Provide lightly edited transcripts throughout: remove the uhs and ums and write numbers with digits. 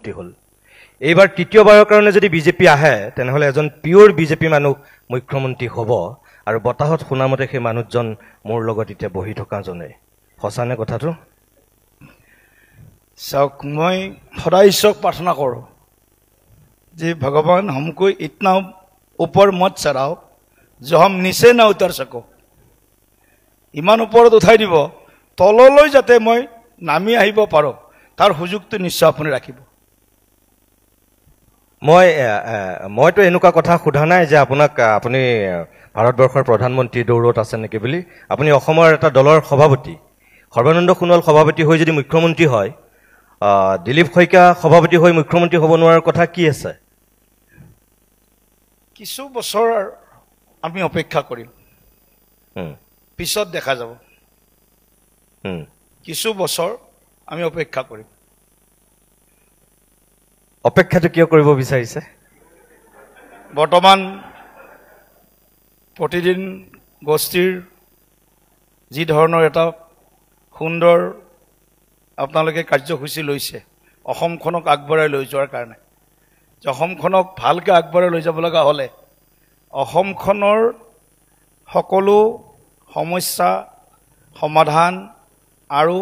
মুখ্যমন্ত্ৰী হ'ল এইবাৰ তৃতীয়বাৰৰ কাৰণে যদি বিজেপি আহে তেনেহ'লে এজন পিয়ৰ বিজেপি মানুহ মুখ্যমন্ত্ৰী হ'ব আৰু বতাহত শুনামতে সেই মানুহজন মোৰ লগত এতিয়া বহি থকা জনে সঁচানে কথাটো চাওক মই সদায় ঈশ্বৰক প্ৰাৰ্থনা কৰোঁ যে ভগৱান हमको इतना ऊपर मत चढ़ाओ जो हम नीचे ना उतर सको ইমান ওপৰত উঠাই দিব তললৈ যাতে মই নামি আহিব পাৰো তাৰ সুযোগটো নিশ্চয় আপুনি ৰাখিব মইতো এনেকুৱা কথা সোধা নাই যে আপুনি ভাৰতবৰ্ষৰ প্ৰধানমন্ত্ৰী দৌৰত আছে নেকি বুলি আপুনি অসমৰ এটা দলৰ সভাপতি সৰ্বানন্দ সোণোৱাল সভাপতি হৈ যদি মুখ্যমন্ত্ৰী হয় দিলীপ শইকীয়া সভাপতি হৈ মুখ্যমন্ত্ৰী হ'ব নোৱাৰাৰ কথা কি আছে কিছু বছৰ আমি অপেক্ষা কৰিম পিছত দেখা যাব কিছু বছৰ আমি অপেক্ষা কৰিম অপেক্ষাটো কিয় কৰিব বিচাৰিছে বৰ্তমান প্ৰতিদিন গোষ্ঠীৰ যি ধৰণৰ এটা সুন্দৰ আপোনালোকে কাৰ্যসূচী লৈছে অসমখনক আগবঢ়াই লৈ যোৱাৰ কাৰণে অসমখনক ভালকৈ আগবঢ়াই লৈ যাব লগা হ'লে অসমখনৰ সকলো সমস্যা সমাধান আৰু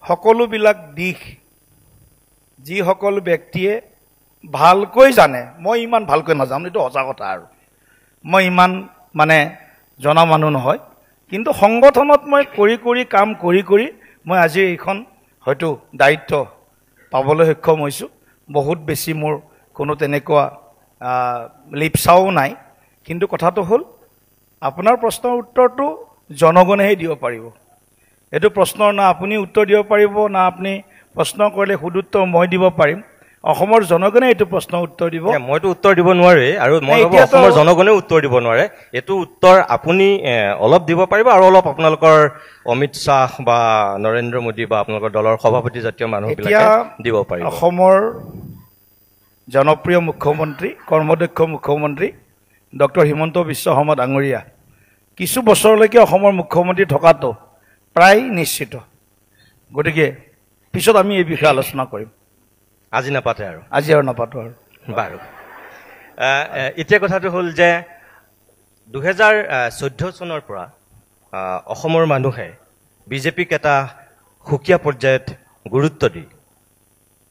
সকলোবিলাক দিশ যিসকল ব্যক্তিয়ে ভালকৈ জানে মই ইমান ভালকৈ নাজানো এইটো সঁচা কথা আৰু মই ইমান মানে জনা মানুহ নহয় কিন্তু সংগঠনত মই কৰি কাম কৰি মই আজি এইখন হয়তো দায়িত্ব পাবলৈ সক্ষম হৈছোঁ বহুত বেছি মোৰ কোনো তেনেকুৱা লিপচাও নাই কিন্তু কথাটো হ'ল আপোনাৰ প্ৰশ্নৰ উত্তৰটো জনগণেহে দিব পাৰিব এইটো প্ৰশ্নৰ না আপুনি উত্তৰ দিব পাৰিব না আপুনি প্ৰশ্ন কৰিলে সুদুত্তৰ মই দিব পাৰিম অসমৰ জনগণে এইটো প্ৰশ্নৰ উত্তৰ দিব মইতো উত্তৰ দিব নোৱাৰে আৰু মই অসমৰ জনগণে উত্তৰ দিব নোৱাৰে এইটো উত্তৰ আপুনি অলপ দিব পাৰিব আৰু অলপ আপোনালোকৰ অমিত শাহ বা নৰেন্দ্ৰ মোদী বা আপোনালোকৰ দলৰ সভাপতি জাতীয় মানুহবিলাকে দিব পাৰিব অসমৰ জনপ্ৰিয় মুখ্যমন্ত্ৰী কৰ্মদক্ষ মুখ্যমন্ত্ৰী ডক্টৰ হিমন্ত বিশ্ব শৰ্মা ডাঙৰীয়া কিছু বছৰলৈকে অসমৰ মুখ্যমন্ত্ৰী থকাটো প্ৰায় নিশ্চিত গতিকে পিছত আমি এই বিষয়ে আলোচনা কৰিম আজি নাপাতে আৰু নাপাতো আৰু বাৰু এতিয়া কথাটো হ'ল যে 2014 চনৰ পৰা অসমৰ মানুহে বিজেপিক এটা সুকীয়া পৰ্যায়ত গুৰুত্ব দি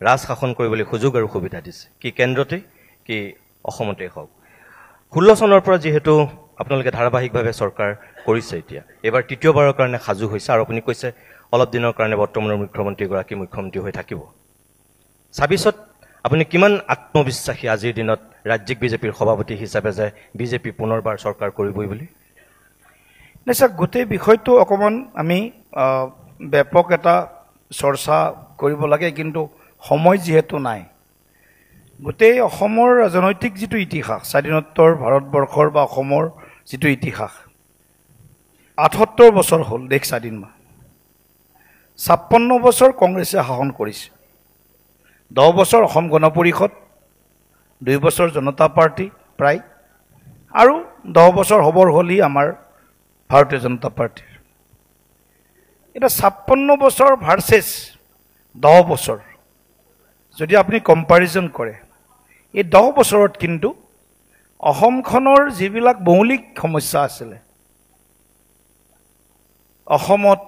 ৰাজ শাসন কৰিবলৈ সুযোগ আৰু সুবিধা দিছে কি কেন্দ্ৰতে কি অসমতে হওক 16 চনৰ পৰা যিহেতু আপোনালোকে ধাৰাবাহিকভাৱে চৰকাৰ কৰিছে এতিয়া এবাৰ তৃতীয়বাৰৰ কাৰণে সাজু হৈছে আৰু আপুনি কৈছে অলপ দিনৰ কাৰণে বৰ্তমানৰ মুখ্যমন্ত্ৰীগৰাকী মুখ্যমন্ত্ৰী হৈ থাকিব 26ত আপুনি কিমান আত্মবিশ্বাসী আজিৰ দিনত ৰাজ্যিক বিজেপিৰ সভাপতি হিচাপে যে বিজেপি পুনৰবাৰ চৰকাৰ কৰিবই বুলি নিশ্চয় গোটেই বিষয়টো অকণমান আমি ব্যাপক এটা চৰ্চা কৰিব লাগে কিন্তু সময় যিহেতু নাই গোটেই অসমৰ ৰাজনৈতিক যিটো ইতিহাস স্বাধীনোত্তৰ ভাৰতবৰ্ষৰ বা অসমৰ যিটো ইতিহাস 78 বছৰ হ'ল দেশ স্বাধীন 56 বছৰ কংগ্ৰেছে শাসন কৰিছে 10 বছৰ অসম গণ পৰিষদ 2 বছৰ জনতা পাৰ্টি প্ৰায় আৰু 10 বছৰ হ'বৰ হ'লি আমাৰ ভাৰতীয় জনতা পাৰ্টিৰ এটা 56 বছৰ ভাৰ্চেছ 10 বছৰ যদি আপুনি কম্পাৰিজন কৰে এই 10 বছৰত কিন্তু অসমখনৰ যিবিলাক মৌলিক সমস্যা আছিলে অসমত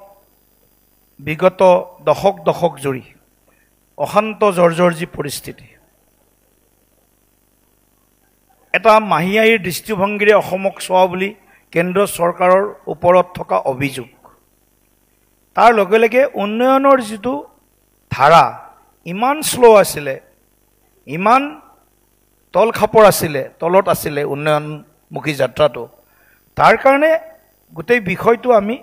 বিগত দশক জুৰি অশান্ত জৰ্জৰী পৰিস্থিতি এটা মাহিয়াইৰ দৃষ্টিভংগীৰে অসমক চোৱা বুলি কেন্দ্ৰ চৰকাৰৰ ওপৰত থকা অভিযোগ তাৰ লগে লগে উন্নয়নৰ যিটো ধাৰা ইমান স্লো আছিলে ইমান তলখাপৰ আছিলে তলত আছিলে উন্নয়নমুখী যাত্ৰাটো তাৰ কাৰণে গোটেই বিষয়টো আমি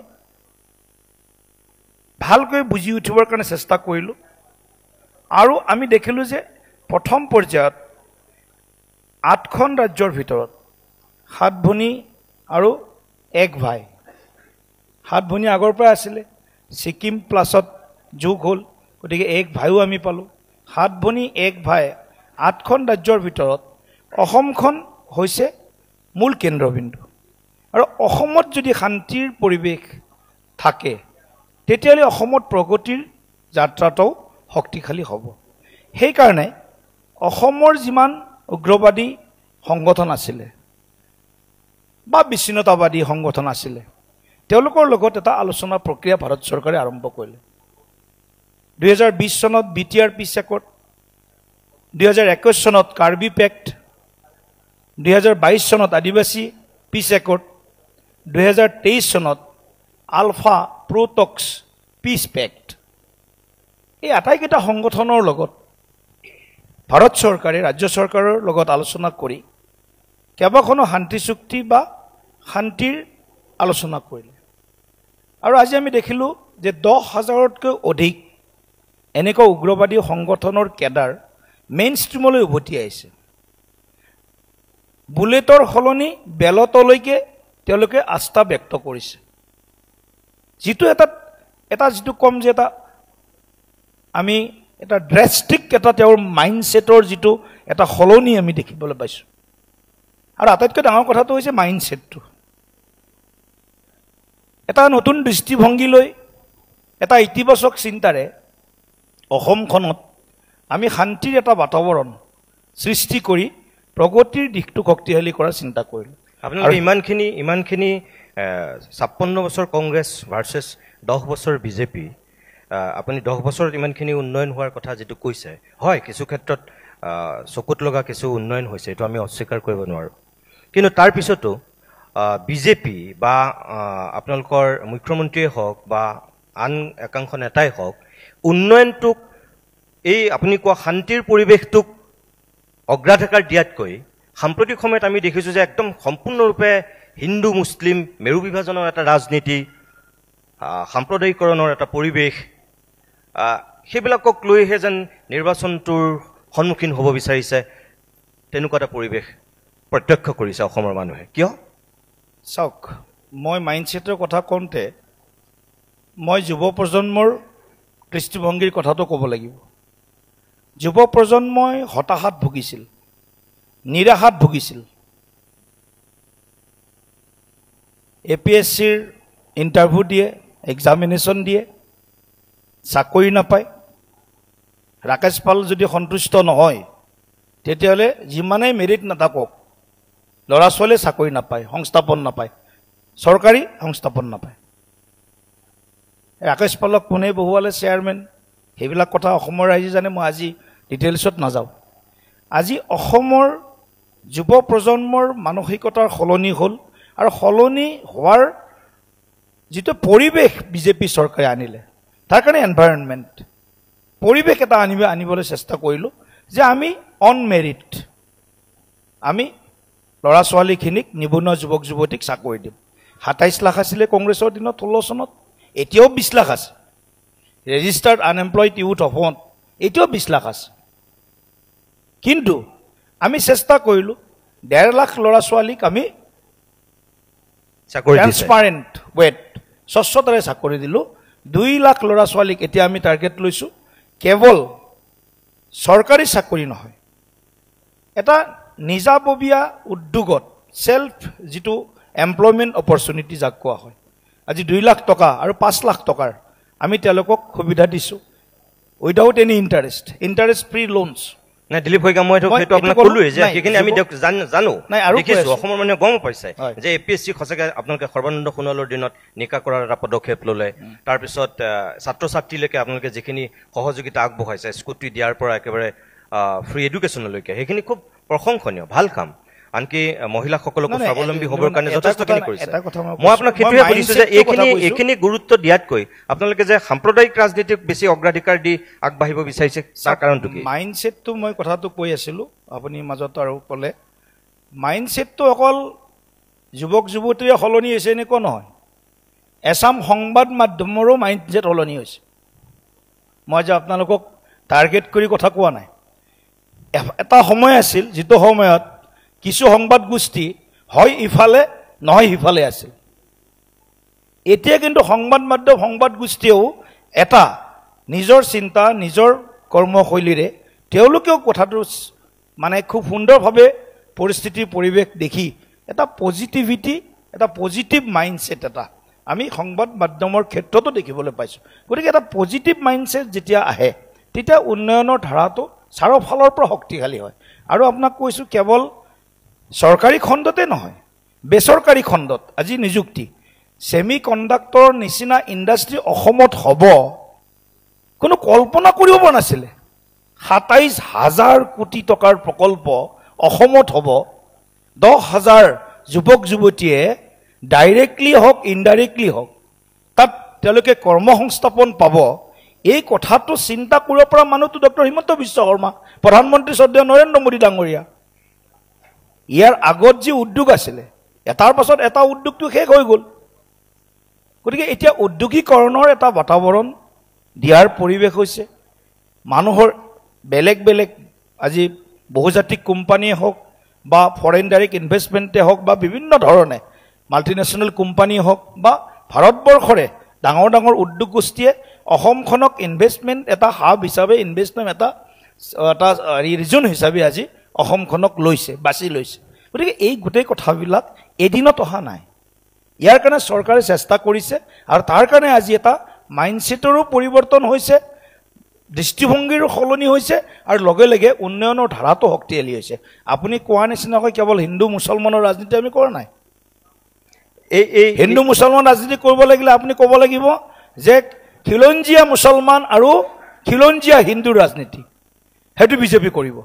ভালকৈ বুজি উঠিবৰ কাৰণে চেষ্টা কৰিলোঁ আৰু আমি দেখিলোঁ যে প্ৰথম পৰ্যায়ত 8খন ৰাজ্যৰ ভিতৰত 7 ভনী আৰু 1 ভাই 7 ভনী আগৰ পৰা আছিলে ছিকিম প্লাছত যোগ হ'ল গতিকে 1 ভাইও আমি পালোঁ 7 ভনী 1 ভাই 8খন ৰাজ্যৰ ভিতৰত অসমখন হৈছে মূল কেন্দ্ৰবিন্দু আৰু অসমত যদি শান্তিৰ পৰিৱেশ থাকে তেতিয়াহ'লে অসমত প্ৰগতিৰ যাত্ৰাটো শক্তিশালী হ'ব সেইকাৰণে অসমৰ যিমান উগ্ৰবাদী সংগঠন আছিলে বা বিচ্ছিন্নতাবাদী সংগঠন আছিলে তেওঁলোকৰ লগত এটা আলোচনা প্ৰক্ৰিয়া ভাৰত চৰকাৰে আৰম্ভ কৰিলে 2020 চনত বিটিআৰ পিছ একৰ্ড 2021 চনত কাৰ্বি পেক্ট 2022 চনত আদিবাসী পিছ একৰ্ড 2023 চনত আলফা প্ৰটক্স পিছ পেক্ট এই আটাইকেইটা সংগঠনৰ লগত ভাৰত চৰকাৰে ৰাজ্য চৰকাৰৰ লগত আলোচনা কৰি কেইবাখনো শান্তি চুক্তি বা শান্তিৰ আলোচনা কৰিলে আৰু আজি আমি দেখিলোঁ যে 10,000তকৈ অধিক এনেকুৱা উগ্ৰবাদী সংগঠনৰ কেডাৰ মেইন ষ্ট্ৰীমলৈ উভতি আহিছে বুলেটৰ সলনি বেলতলৈকে তেওঁলোকে আস্থা ব্যক্ত কৰিছে যিটো এটা যিটো কম যে আমি এটা ড্ৰেষ্টিক এটা তেওঁৰ মাইণ্ডছেটৰ যিটো এটা সলনি আমি দেখিবলৈ পাইছোঁ আৰু আটাইতকৈ ডাঙৰ কথাটো হৈছে মাইণ্ডছেটটো এটা নতুন দৃষ্টিভংগী লৈ এটা ইতিবাচক চিন্তাৰে অসমখনত আমি শান্তিৰ এটা বাতাবৰণ সৃষ্টি কৰি প্ৰগতিৰ দিশটো শক্তিশালী কৰাৰ চিন্তা কৰিলোঁ আপোনালোকে ইমানখিনি 56 বছৰ কংগ্ৰেছ ভাৰ্চেছ 10 বছৰ বিজেপি আপুনি 10 বছৰত ইমানখিনি উন্নয়ন হোৱাৰ কথা যিটো কৈছে হয় কিছু ক্ষেত্ৰত চকুত লগা কিছু উন্নয়ন হৈছে এইটো আমি অস্বীকাৰ কৰিব নোৱাৰোঁ কিন্তু তাৰ পিছতো বিজেপি বা আপোনালোকৰ মুখ্যমন্ত্ৰীয়ে হওক বা আন একাংশ নেতাই হওক উন্নয়নটোক এই আপুনি কোৱা শান্তিৰ পৰিৱেশটোক অগ্ৰাধিকাৰ দিয়াতকৈ সাম্প্ৰতিক সময়ত আমি দেখিছোঁ যে একদম সম্পূৰ্ণৰূপে হিন্দু মুছলিম মেৰু বিভাজনৰ এটা ৰাজনীতি সাম্প্ৰদায়িকৰণৰ এটা পৰিৱেশ সেইবিলাকক লৈহে যেন নিৰ্বাচনটোৰ সন্মুখীন হ'ব বিচাৰিছে তেনেকুৱা এটা পৰিৱেশ প্ৰত্যক্ষ কৰিছে অসমৰ মানুহে কিয় চাওক মই মাইণ্ডছেটৰ কথা কওঁতে মই যুৱ প্ৰজন্মৰ দৃষ্টিভংগীৰ কথাটো ক'ব লাগিব যুৱ প্ৰজন্মই হতাশাত ভুগিছিল নিৰাশাত ভুগিছিল APSCৰ ইণ্টাৰভিউ দিয়ে এক্সামিনেশ্যন দিয়ে চাকৰি নাপায় ৰাকেশ পাল যদি সন্তুষ্ট নহয় তেতিয়াহ'লে যিমানেই মেৰিট নাথাকক ল'ৰা ছোৱালীয়ে চাকৰি নাপায় সংস্থাপন নাপায় চৰকাৰী সংস্থাপন নাপায় ৰাকেশ পালক কোনে বহুৱালে চেয়াৰমেন সেইবিলাক কথা অসমৰ ৰাইজে জানে মই আজি ডিটেইলছত নাযাওঁ আজি অসমৰ যুৱ প্ৰজন্মৰ মানসিকতাৰ সলনি হ'ল আৰু সলনি হোৱাৰ যিটো পৰিৱেশ বিজেপি চৰকাৰে আনিলে তাৰ কাৰণে এনভাইৰনমেণ্ট পৰিৱেশ এটা আনিবলৈ চেষ্টা কৰিলোঁ যে আমি অন মেৰিট আমি ল'ৰা ছোৱালীখিনিক নিবনুৱা যুৱক যুৱতীক চাকৰি দিম 27 লাখ আছিলে কংগ্ৰেছৰ দিনত 16 চনত এতিয়াও 20 লাখ আছে ৰেজিষ্টাৰ্ড আনএমপ্লয়ড ইউথ অসমত এতিয়াও 20 লাখ আছে কিন্তু আমি চেষ্টা কৰিলোঁ 1.5 লাখ ল'ৰা ছোৱালীক আমি চাকৰি ট্ৰান্সপাৰেণ্ট ৱেট স্বচ্ছতাৰে চাকৰি দিলোঁ 2 লাখ ল'ৰা ছোৱালীক এতিয়া আমি টাৰ্গেট লৈছোঁ কেৱল চৰকাৰী চাকৰি নহয় এটা নিজাববীয়া উদ্যোগত সেল্ফ যিটো এমপ্লয়মেণ্ট অপৰচুনিটি যাক কোৱা হয় আজি 2 লাখ টকা আৰু 5 লাখ টকাৰ আমি তেওঁলোকক সুবিধা দিছোঁ উইদাউট এনি ইণ্টাৰেষ্ট ফ্ৰী লোনছ নাই দিলীপ শইকীয়া মই সেইটো আপোনাক ক'লোৱে যে সেইখিনি আমি জানো দেখিছোঁ অসমৰ মানুহে গম পাইছে যে APSC সঁচাকৈ আপোনালোকে সৰ্বানন্দ সোণোৱালৰ দিনত নিকা কৰাৰ এটা পদক্ষেপ ল'লে তাৰপিছত ছাত্ৰ ছাত্ৰীলৈকে আপোনালোকে যিখিনি সহযোগিতা আগবঢ়াইছে স্কুটি দিয়াৰ পৰা একেবাৰে ফ্ৰী এডুকেশ্যনলৈকে সেইখিনি খুব প্ৰশংসনীয় ভাল কাম আনকি মহিলাসকলকো স্বাৱলম্বী হ'বৰ কাৰণে যথেষ্টখিনি কৰিছে মই আপোনাক সেইটোৱে সুধিছোঁ যে এইখিনি গুৰুত্ব দিয়াতকৈ আপোনালোকে যে সাম্প্ৰদায়িক ৰাজনীতিক বেছি অগ্ৰাধিকাৰ দি আগবাঢ়িব বিচাৰিছে তাৰ কাৰণটো কি মাইণ্ডছেটটো মই কথাটো কৈ আছিলোঁ আপুনি মাজত আৰু ক'লে মাইণ্ডছেটটো অকল যুৱক যুৱতীৰে সলনি হৈছে এনেকুৱা নহয় এছাম সংবাদ মাধ্যমৰো মাইণ্ডছেট সলনি হৈছে মই যে আপোনালোকক টাৰ্গেট কৰি কথা কোৱা নাই এটা সময় আছিল যিটো সময়ত কিছু সংবাদ গোষ্ঠী হয় ইফালে নহয় সিফালে আছিল এতিয়া কিন্তু সংবাদ গোষ্ঠীয়েও এটা নিজৰ চিন্তা নিজৰ কৰ্মশৈলীৰে তেওঁলোকেও কথাটো মানে খুব সুন্দৰভাৱে পৰিস্থিতিৰ পৰিৱেশ দেখি এটা পজিটিভিটি এটা পজিটিভ মাইণ্ডছেট এটা আমি সংবাদ মাধ্যমৰ ক্ষেত্ৰতো দেখিবলৈ পাইছোঁ গতিকে এটা পজিটিভ মাইণ্ডছেট যেতিয়া আহে তেতিয়া উন্নয়নৰ ধাৰাটো চাৰিওফালৰ পৰা শক্তিশালী হয় আৰু আপোনাক কৈছোঁ কেৱল চৰকাৰী খণ্ডতে নহয় বেচৰকাৰী খণ্ডত আজি নিযুক্তি ছেমি কণ্ডাক্টৰ নিচিনা ইণ্ডাষ্ট্ৰী অসমত হ'ব কোনো কল্পনা কৰিব পৰা নাছিলে ২৭,০০০ কোটি টকাৰ প্ৰকল্প অসমত হ'ব ১০,০০০ যুৱক যুৱতীয়ে ডাইৰেক্টলি হওক ইনডাইৰেক্টলি হওক তাত তেওঁলোকে কৰ্মসংস্থাপন পাব এই কথাটো চিন্তা কৰিব পৰা মানুহটো ডক্টৰ হিমন্ত বিশ্ব শৰ্মা প্ৰধানমন্ত্ৰী শ্ৰদ্ধেয় নৰেন্দ্ৰ মোদী ডাঙৰীয়া ইয়াৰ আগত যি উদ্যোগ আছিলে এটাৰ পাছত এটা উদ্যোগটো শেষ হৈ গ'ল গতিকে এতিয়া উদ্যোগীকৰণৰ এটা বাতাবৰণ দিয়াৰ পৰিৱেশ হৈছে মানুহৰ বেলেগ বেলেগ আজি বহুজাতিক কোম্পানীয়ে হওক বা ফৰেইন ডাইৰেক্ট ইনভেষ্টমেণ্টে হওক বা বিভিন্ন ধৰণে মাল্টিনেশ্যনেল কোম্পানীয়ে হওক বা ভাৰতবৰ্ষৰে ডাঙৰ ডাঙৰ উদ্যোগ গোষ্ঠীয়ে অসমখনক ইনভেষ্টমেণ্ট এটা হাব হিচাপে ইনভেষ্টমেণ্ট এটা ৰিজন হিচাপে আজি অসমখনক লৈছে বাছি লৈছে গতিকে এই গোটেই কথাবিলাক এদিনত অহা নাই ইয়াৰ কাৰণে চৰকাৰে চেষ্টা কৰিছে আৰু তাৰ কাৰণে আজি এটা মাইণ্ডছেটৰো পৰিৱৰ্তন হৈছে দৃষ্টিভংগীৰ সলনি হৈছে আৰু লগে লগে উন্নয়নৰ ধাৰাটো শক্তিশালী হৈছে আপুনি কোৱা নিচিনাকৈ কেৱল হিন্দু মুছলমানৰ ৰাজনীতি আমি কৰা নাই এই হিন্দু মুছলমান ৰাজনীতি কৰিব লাগিলে আপুনি ক'ব লাগিব যে খিলঞ্জীয়া মুছলমান আৰু খিলঞ্জীয়া হিন্দুৰ ৰাজনীতি সেইটো বিজেপি কৰিব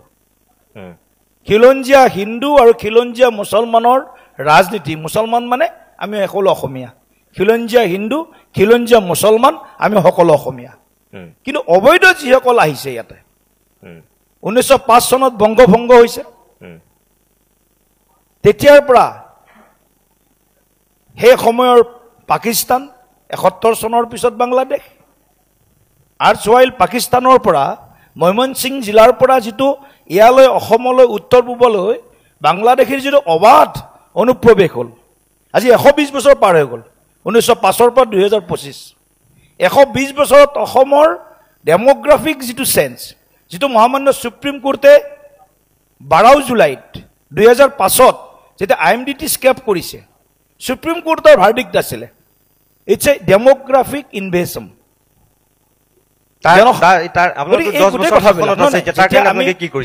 খিলঞ্জীয়া হিন্দু আৰু খিলঞ্জীয়া মুছলমানৰ ৰাজনীতি মুছলমান মানে আমি সকলো অসমীয়া খিলঞ্জীয়া হিন্দু খিলঞ্জীয়া মুছলমান আমি সকলো অসমীয়া কিন্তু অবৈধ যিসকল আহিছে ইয়াতে ১৯০৫ চনত বংগভংগ হৈছে তেতিয়াৰ পৰা সেই সময়ৰ পাকিস্তান ৭১ চনৰ পিছত বাংলাদেশ আৰ্চৱাইল পাকিস্তানৰ পৰা ময়মনসিং জিলাৰ পৰা যিটো ইয়ালৈ অসমলৈ উত্তৰ পূবলৈ বাংলাদেশীৰ যিটো অবাধ অনুপ্ৰৱেশ হ'ল আজি ১২০ বছৰ পাৰ হৈ গ'ল ১৯০৫ৰ পৰা ২০২৫ ১২০ বছৰত অসমৰ ডেমোগ্ৰাফিক যিটো চেঞ্জ যিটো মহামান্য সুপ্ৰিম কোৰ্টে ১২ জুলাইত ২০০৫ত যেতিয়া IMDT স্কেপ কৰিছে সুপ্ৰিম কোৰ্টৰ ভাৰ্ডিক্ট আছিলে ইটছ এ ডেমোগ্ৰাফিক ইনভেশন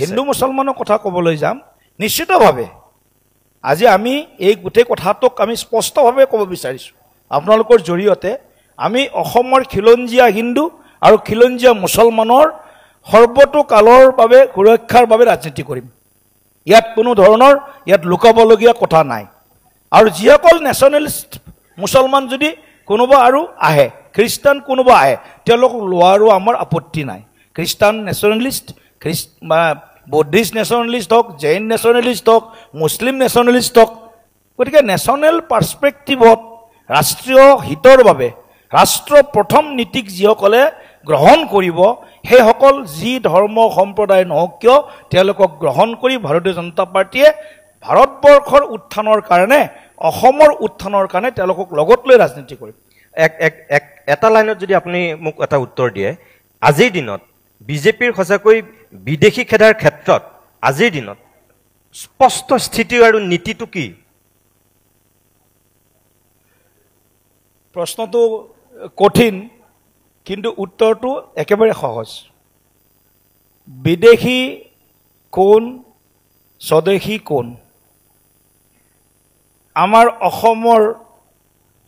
হিন্দু মুছলমানৰ কথা ক'বলৈ যাম নিশ্চিতভাৱে আজি আমি এই গোটেই কথাটোক আমি স্পষ্টভাৱে ক'ব বিচাৰিছোঁ আপোনালোকৰ জৰিয়তে আমি অসমৰ খিলঞ্জীয়া হিন্দু আৰু খিলঞ্জীয়া মুছলমানৰ সৰ্বতোকালৰ বাবে সুৰক্ষাৰ বাবে ৰাজনীতি কৰিম ইয়াত কোনো ধৰণৰ ইয়াত লুকাবলগীয়া কথা নাই আৰু যিসকল নেশ্যনেলিষ্ট মুছলমান যদি কোনোবা আৰু আহে খ্ৰীষ্টান কোনোবা আহে তেওঁলোকক লোৱাৰো আমাৰ আপত্তি নাই খ্ৰীষ্টান নেশ্যনেলিষ্ট বৌদ্ধিষ্ট নেশ্যনেলিষ্ট হওক জৈন নেশ্যনেলিষ্ট হওক মুছলিম নেশ্যনেলিষ্ট হওক গতিকে নেশ্যনেল পাৰ্চপেক্টিভত ৰাষ্ট্ৰীয় হিতৰ বাবে ৰাষ্ট্ৰ প্ৰথম নীতিক যিসকলে গ্ৰহণ কৰিব সেইসকল যি ধৰ্ম সম্প্ৰদায় নহওক কিয় তেওঁলোকক গ্ৰহণ কৰি ভাৰতীয় জনতা পাৰ্টীয়ে ভাৰতবৰ্ষৰ উত্থানৰ কাৰণে অসমৰ উত্থানৰ কাৰণে তেওঁলোকক লগত লৈ ৰাজনীতি কৰিব এটা লাইনত যদি আপুনি মোক এটা উত্তৰ দিয়ে আজিৰ দিনত বিজেপিৰ সঁচাকৈ বিদেশী খেদাৰ ক্ষেত্ৰত আজিৰ দিনত স্পষ্ট স্থিতি আৰু নীতিটো কি প্ৰশ্নটো কঠিন কিন্তু উত্তৰটো একেবাৰে সহজ বিদেশী কোন স্বদেশী কোন আমাৰ অসমৰ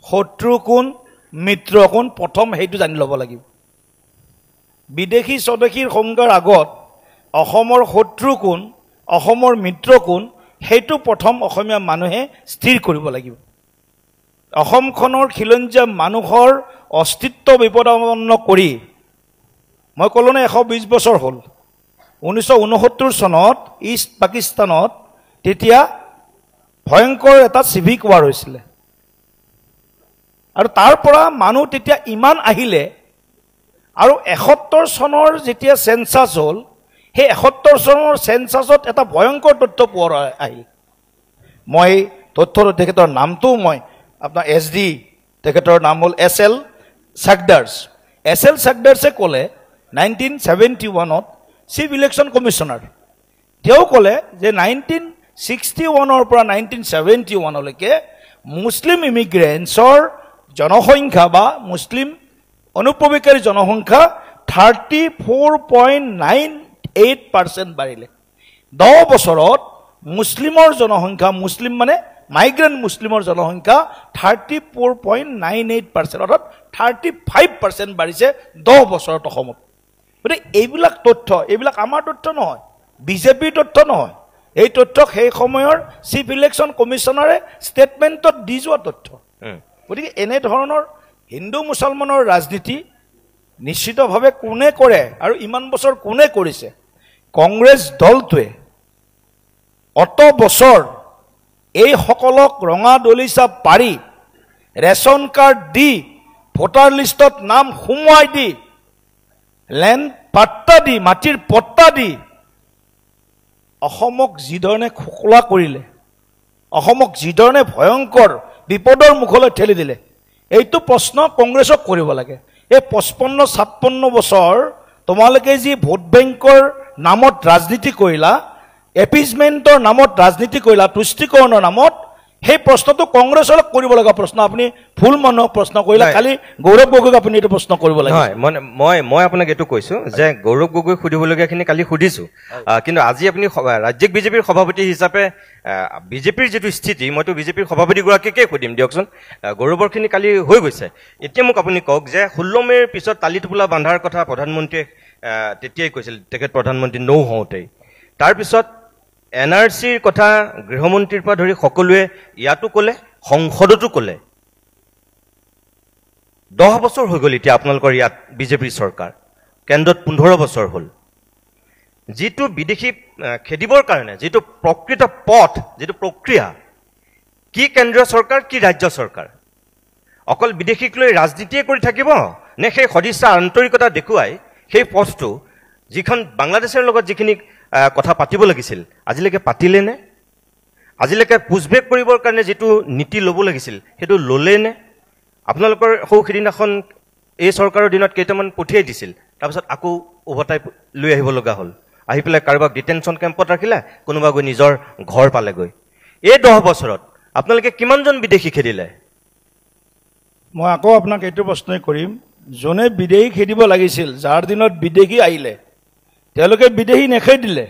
শত্ৰু কোন মিত্ৰ কোন প্ৰথম সেইটো জানি ল'ব লাগিব বিদেশী স্বদেশীৰ সংজ্ঞাৰ আগত অসমৰ শত্ৰু কোন অসমৰ মিত্ৰ কোন সেইটো প্ৰথম অসমীয়া মানুহে স্থিৰ কৰিব লাগিব অসমখনৰ খিলঞ্জীয়া মানুহৰ অস্তিত্ব বিপদাপন্ন কৰি মই ক'লো নে ১২০ বছৰ হ'ল ১৯৬৯ চনত ইষ্ট পাকিস্তানত তেতিয়া ভয়ংকৰ এটা চিভিক ৱাৰ হৈছিলে আৰু তাৰ পৰা মানুহ তেতিয়া ইমান আহিলে আৰু ৭১ চনৰ যেতিয়া সেন্সাস হ'ল সেই ৭১ চনৰ সেন্সাসত এটা ভয়ংকৰ তথ্য পোৱা আহিল মই তথ্যৰ তেখেতৰ নামটো মই আপোনাৰ SD তেখেতৰ নাম হ'ল SL সাগদাৰ্ছে ক'লে 1971ত চিফ ইলেকশ্যন কমিশ্যনাৰ তেওঁ ক'লে যে 1961ৰ পৰা 1971লৈকে মুছলিম ইমিগ্ৰেণ্টছৰ জনসংখ্যা বা মুছলিম অনুপ্ৰৱেশকাৰী জনসংখ্যা 34.98 8% বাঢ়িলে 10 বছৰত মুছলিমৰ জনসংখ্যা মুছলিম মানে মাইগ্ৰেণ্ট মুছলিমৰ জনসংখ্যা 34.98% অৰ্থাৎ 35% বাঢ়িছে 10 বছৰত অসমত গতিকে এইবিলাক তথ্য এইবিলাক আমাৰ তথ্য নহয় বিজেপিৰ তথ্য নহয় এই তথ্য সেই সময়ৰ চিফ ইলেকশ্যন কমিশ্যনাৰে ষ্টেটমেণ্টত দি যোৱা তথ্য গতিকে এনে ধৰণৰ হিন্দু মুছলমানৰ ৰাজনীতি নিশ্চিতভাৱে কোনে কৰে আৰু ইমান বছৰ কোনে কৰিছে কংগ্ৰেছ দলটোৱে অত বছৰ এই সকলক ৰঙা দলিচা পাৰি ৰেচন কাৰ্ড দি ভোটাৰ লিষ্টত নাম সুমুৱাই দি লেণ্ড পাট্টা দি মাটিৰ পট্টা দি অসমক যিধৰণে খোকলা কৰিলে অসমক যিধৰণে ভয়ংকৰ বিপদৰ মুখলৈ ঠেলি দিলে এইটো প্ৰশ্ন কংগ্ৰেছক কৰিব লাগে এই 55-56 বছৰ তোমালোকে যি ভোট বেংকৰ নামত ৰাজনীতি কৰিলা এপিজমেণ্টৰ নামত ৰাজনীতি কৰিলা তুষ্টিকৰণৰ নামত সেই প্ৰশ্নটো কংগ্ৰেছক কৰিব লগা প্ৰশ্ন আপুনি ফুল মানুহক প্ৰশ্ন কৰিলা খালি গৌৰৱ গগৈক আপুনি এইটো প্ৰশ্ন কৰিব লাগে হয় মই আপোনাক এইটো কৈছো যে গৌৰৱ গগৈ সুধিবলগীয়াখিনি কালি সুধিছো কিন্তু আজি আপুনি ৰাজ্যিক বিজেপিৰ সভাপতি হিচাপে বিজেপিৰ যিটো স্থিতি মইতো বিজেপিৰ সভাপতিগৰাকীকে সুধিম দিয়কচোন গৌৰৱৰখিনি কালি হৈ গৈছে এতিয়া মোক আপুনি কওক যে 16 মেৰ পিছত তালি টোপোলা বান্ধাৰ কথা প্ৰধানমন্ত্ৰীয়ে তেতিয়াই কৈছিল তেখেত প্ৰধানমন্ত্ৰী নৌ হওঁতেই তাৰপিছত এনআৰচিৰ কথা গৃহমন্ত্ৰীৰ পৰা ধৰি সকলোৱে ইয়াতো ক'লে সংসদতো ক'লে 10 বছৰ হৈ গ'ল এতিয়া আপোনালোকৰ ইয়াত বিজেপিৰ চৰকাৰ কেন্দ্ৰত 15 বছৰ হ'ল যিটো বিদেশী খেদিবৰ কাৰণে যিটো প্ৰকৃত পথ যিটো প্ৰক্ৰিয়া কি কেন্দ্ৰীয় চৰকাৰ কি ৰাজ্য চৰকাৰ অকল বিদেশীক লৈ ৰাজনীতিয়ে কৰি থাকিব নে সেই সদিচ্ছা আন্তৰিকতা দেখুৱাই সেই পথটো যিখন বাংলাদেশৰ লগত যিখিনি কথা পাতিব লাগিছিল আজিলৈকে পাতিলে নে আজিলৈকে পুছবেক কৰিবৰ কাৰণে যেটো নীতি ল'ব লাগিছিল হেতু ল'লে নে আপোনালোকৰ সৌখিদিনাখন এই চৰকাৰৰ দিনত কেইটামান পঠিয়াই দিছিল তাৰপিছত আকৌ উভতাই লৈ আহিব লগা হ'ল আহি পেলাই কাৰোবাক ডিটেনশ্যন কেম্পত ৰাখিলে কোনোবা গৈ নিজৰ ঘৰ পালেগৈ এই 10 বছৰত আপোনালোকে কিমানজন বিদেশী খেদিলে মই আকৌ আপোনাক এইটো প্ৰশ্নই কৰিম জনে বিদেশী খেদিব লাগিছিল যাৰ দিনত বিদেশী আহিলে তেওঁলোকে বিদেশী নেখেদিলে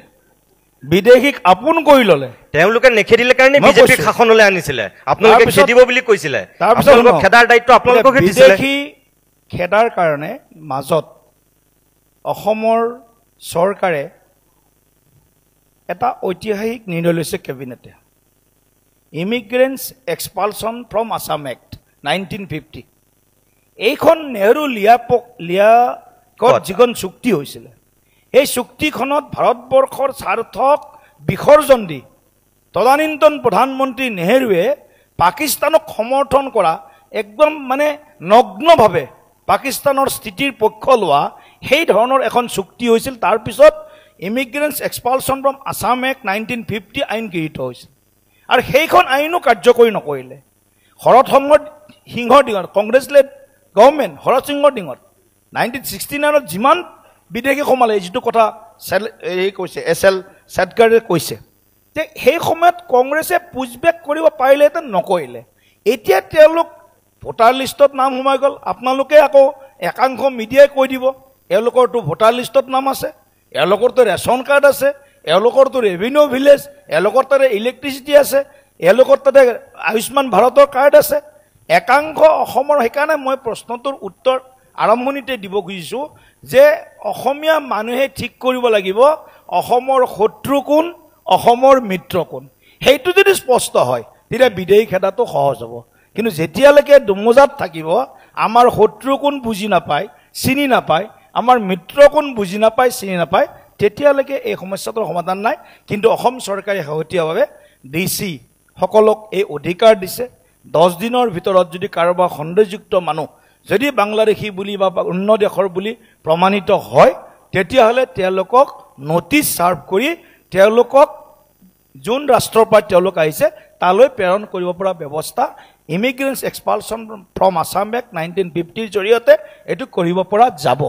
বিদেশীক আপোন কৰি ললে তেওঁলোকে নেখেদিলে কাৰণে বিজেপি শাসনলৈ আনিছিলে আপোনালোকে খেদিব বুলি কৈছিলে আপোনালোকৰ খেদাৰ দায়িত্ব আপোনালোককে দিছিলে বিদেশী খেদাৰ কাৰণে মাজত অসমৰ চৰকাৰে এটা ঐতিহাসিক নিৰ্ণয় লৈছে কেবিনেটে ইমিগ্ৰেণ্টছ এক্সপালছন ফ্ৰম আছাম এক্ট 1950 এইখন নেহৰু লিয়াকত যিখন চুক্তি হৈছিলে এই চুক্তিখনত ভাৰতবৰ্ষৰ স্বাৰ্থক বিসৰ্জন দি তদানীন্তন প্ৰধানমন্ত্ৰী নেহৰুৱে পাকিস্তানক সমৰ্থন কৰা একদম মানে নগ্নভাৱে পাকিস্তানৰ স্থিতিৰ পক্ষ লোৱা সেই ধৰণৰ এখন চুক্তি হৈছিল তাৰ পিছত ইমিগ্ৰেণ্টছ এক্সপালছন ফ্ৰম আছাম এক্ট 1950 আইন গৃহীত হৈছিল আৰু সেইখন আইনো কাৰ্যকৰী নকৰিলে শৰৎ সিংহৰ দিনত কংগ্ৰেছ লেড গভৰ্ণমেণ্ট শৰৎ সিংহৰ দিনত 1969ত যিমান বিদেশী সোমালে যিটো কথা কৈছে SL চেটগাৰে কৈছে যে সেই সময়ত কংগ্ৰেছে পুছবেক কৰিব পাৰিলেহেঁতেন নকৰিলে এতিয়া তেওঁলোক ভোটাৰ লিষ্টত নাম সোমাই গ'ল আপোনালোকে আকৌ একাংশ মিডিয়াই কৈ দিব এওঁলোকৰতো ভোটাৰ লিষ্টত নাম আছে এওঁলোকৰতো ৰেচন কাৰ্ড আছে এওঁলোকৰতো ৰেভিনিউ ভিলেজ এওঁলোকৰ তাতে ইলেক্ট্ৰিচিটি আছে এওঁলোকৰ তাতে আয়ুষ্মান ভাৰতৰ কাৰ্ড আছে একাংশ অসমৰ সেইকাৰণে মই প্ৰশ্নটোৰ উত্তৰ আৰম্ভণিতে দিব খুজিছোঁ যে অসমীয়া মানুহে ঠিক কৰিব লাগিব অসমৰ শত্ৰু কোন অসমৰ মিত্ৰ কোন সেইটো যদি স্পষ্ট হয় তেতিয়া বিদেশী খেদাটো সহজ হ'ব কিন্তু যেতিয়ালৈকে দুমোজাত থাকিব আমাৰ শত্ৰু কোন বুজি নাপায় চিনি নাপায় আমাৰ মিত্ৰ কোন বুজি নাপায় চিনি নাপায় তেতিয়ালৈকে এই সমস্যাটোৰ সমাধান নাই কিন্তু অসম চৰকাৰে শেহতীয়াভাৱে DC সকলক এই অধিকাৰ দিছে 10 দিনৰ ভিতৰত যদি কাৰোবাৰ সন্দেহযুক্ত মানুহ যদি বাংলাদেশী বুলি বা অন্য দেশৰ বুলি প্ৰমাণিত হয় তেতিয়াহ'লে তেওঁলোকক নোটিছ চাৰ্ভ কৰি তেওঁলোকক যোন ৰাষ্ট্ৰৰ পৰা তেওঁলোক আহিছে তালৈ প্ৰেৰণ কৰিব পৰা ব্যৱস্থা ইমিগ্ৰেণ্টছ এক্সপালছন ফ্ৰম আছাম এক্ট 1950 জৰিয়তে এইটো কৰিব পৰা যাব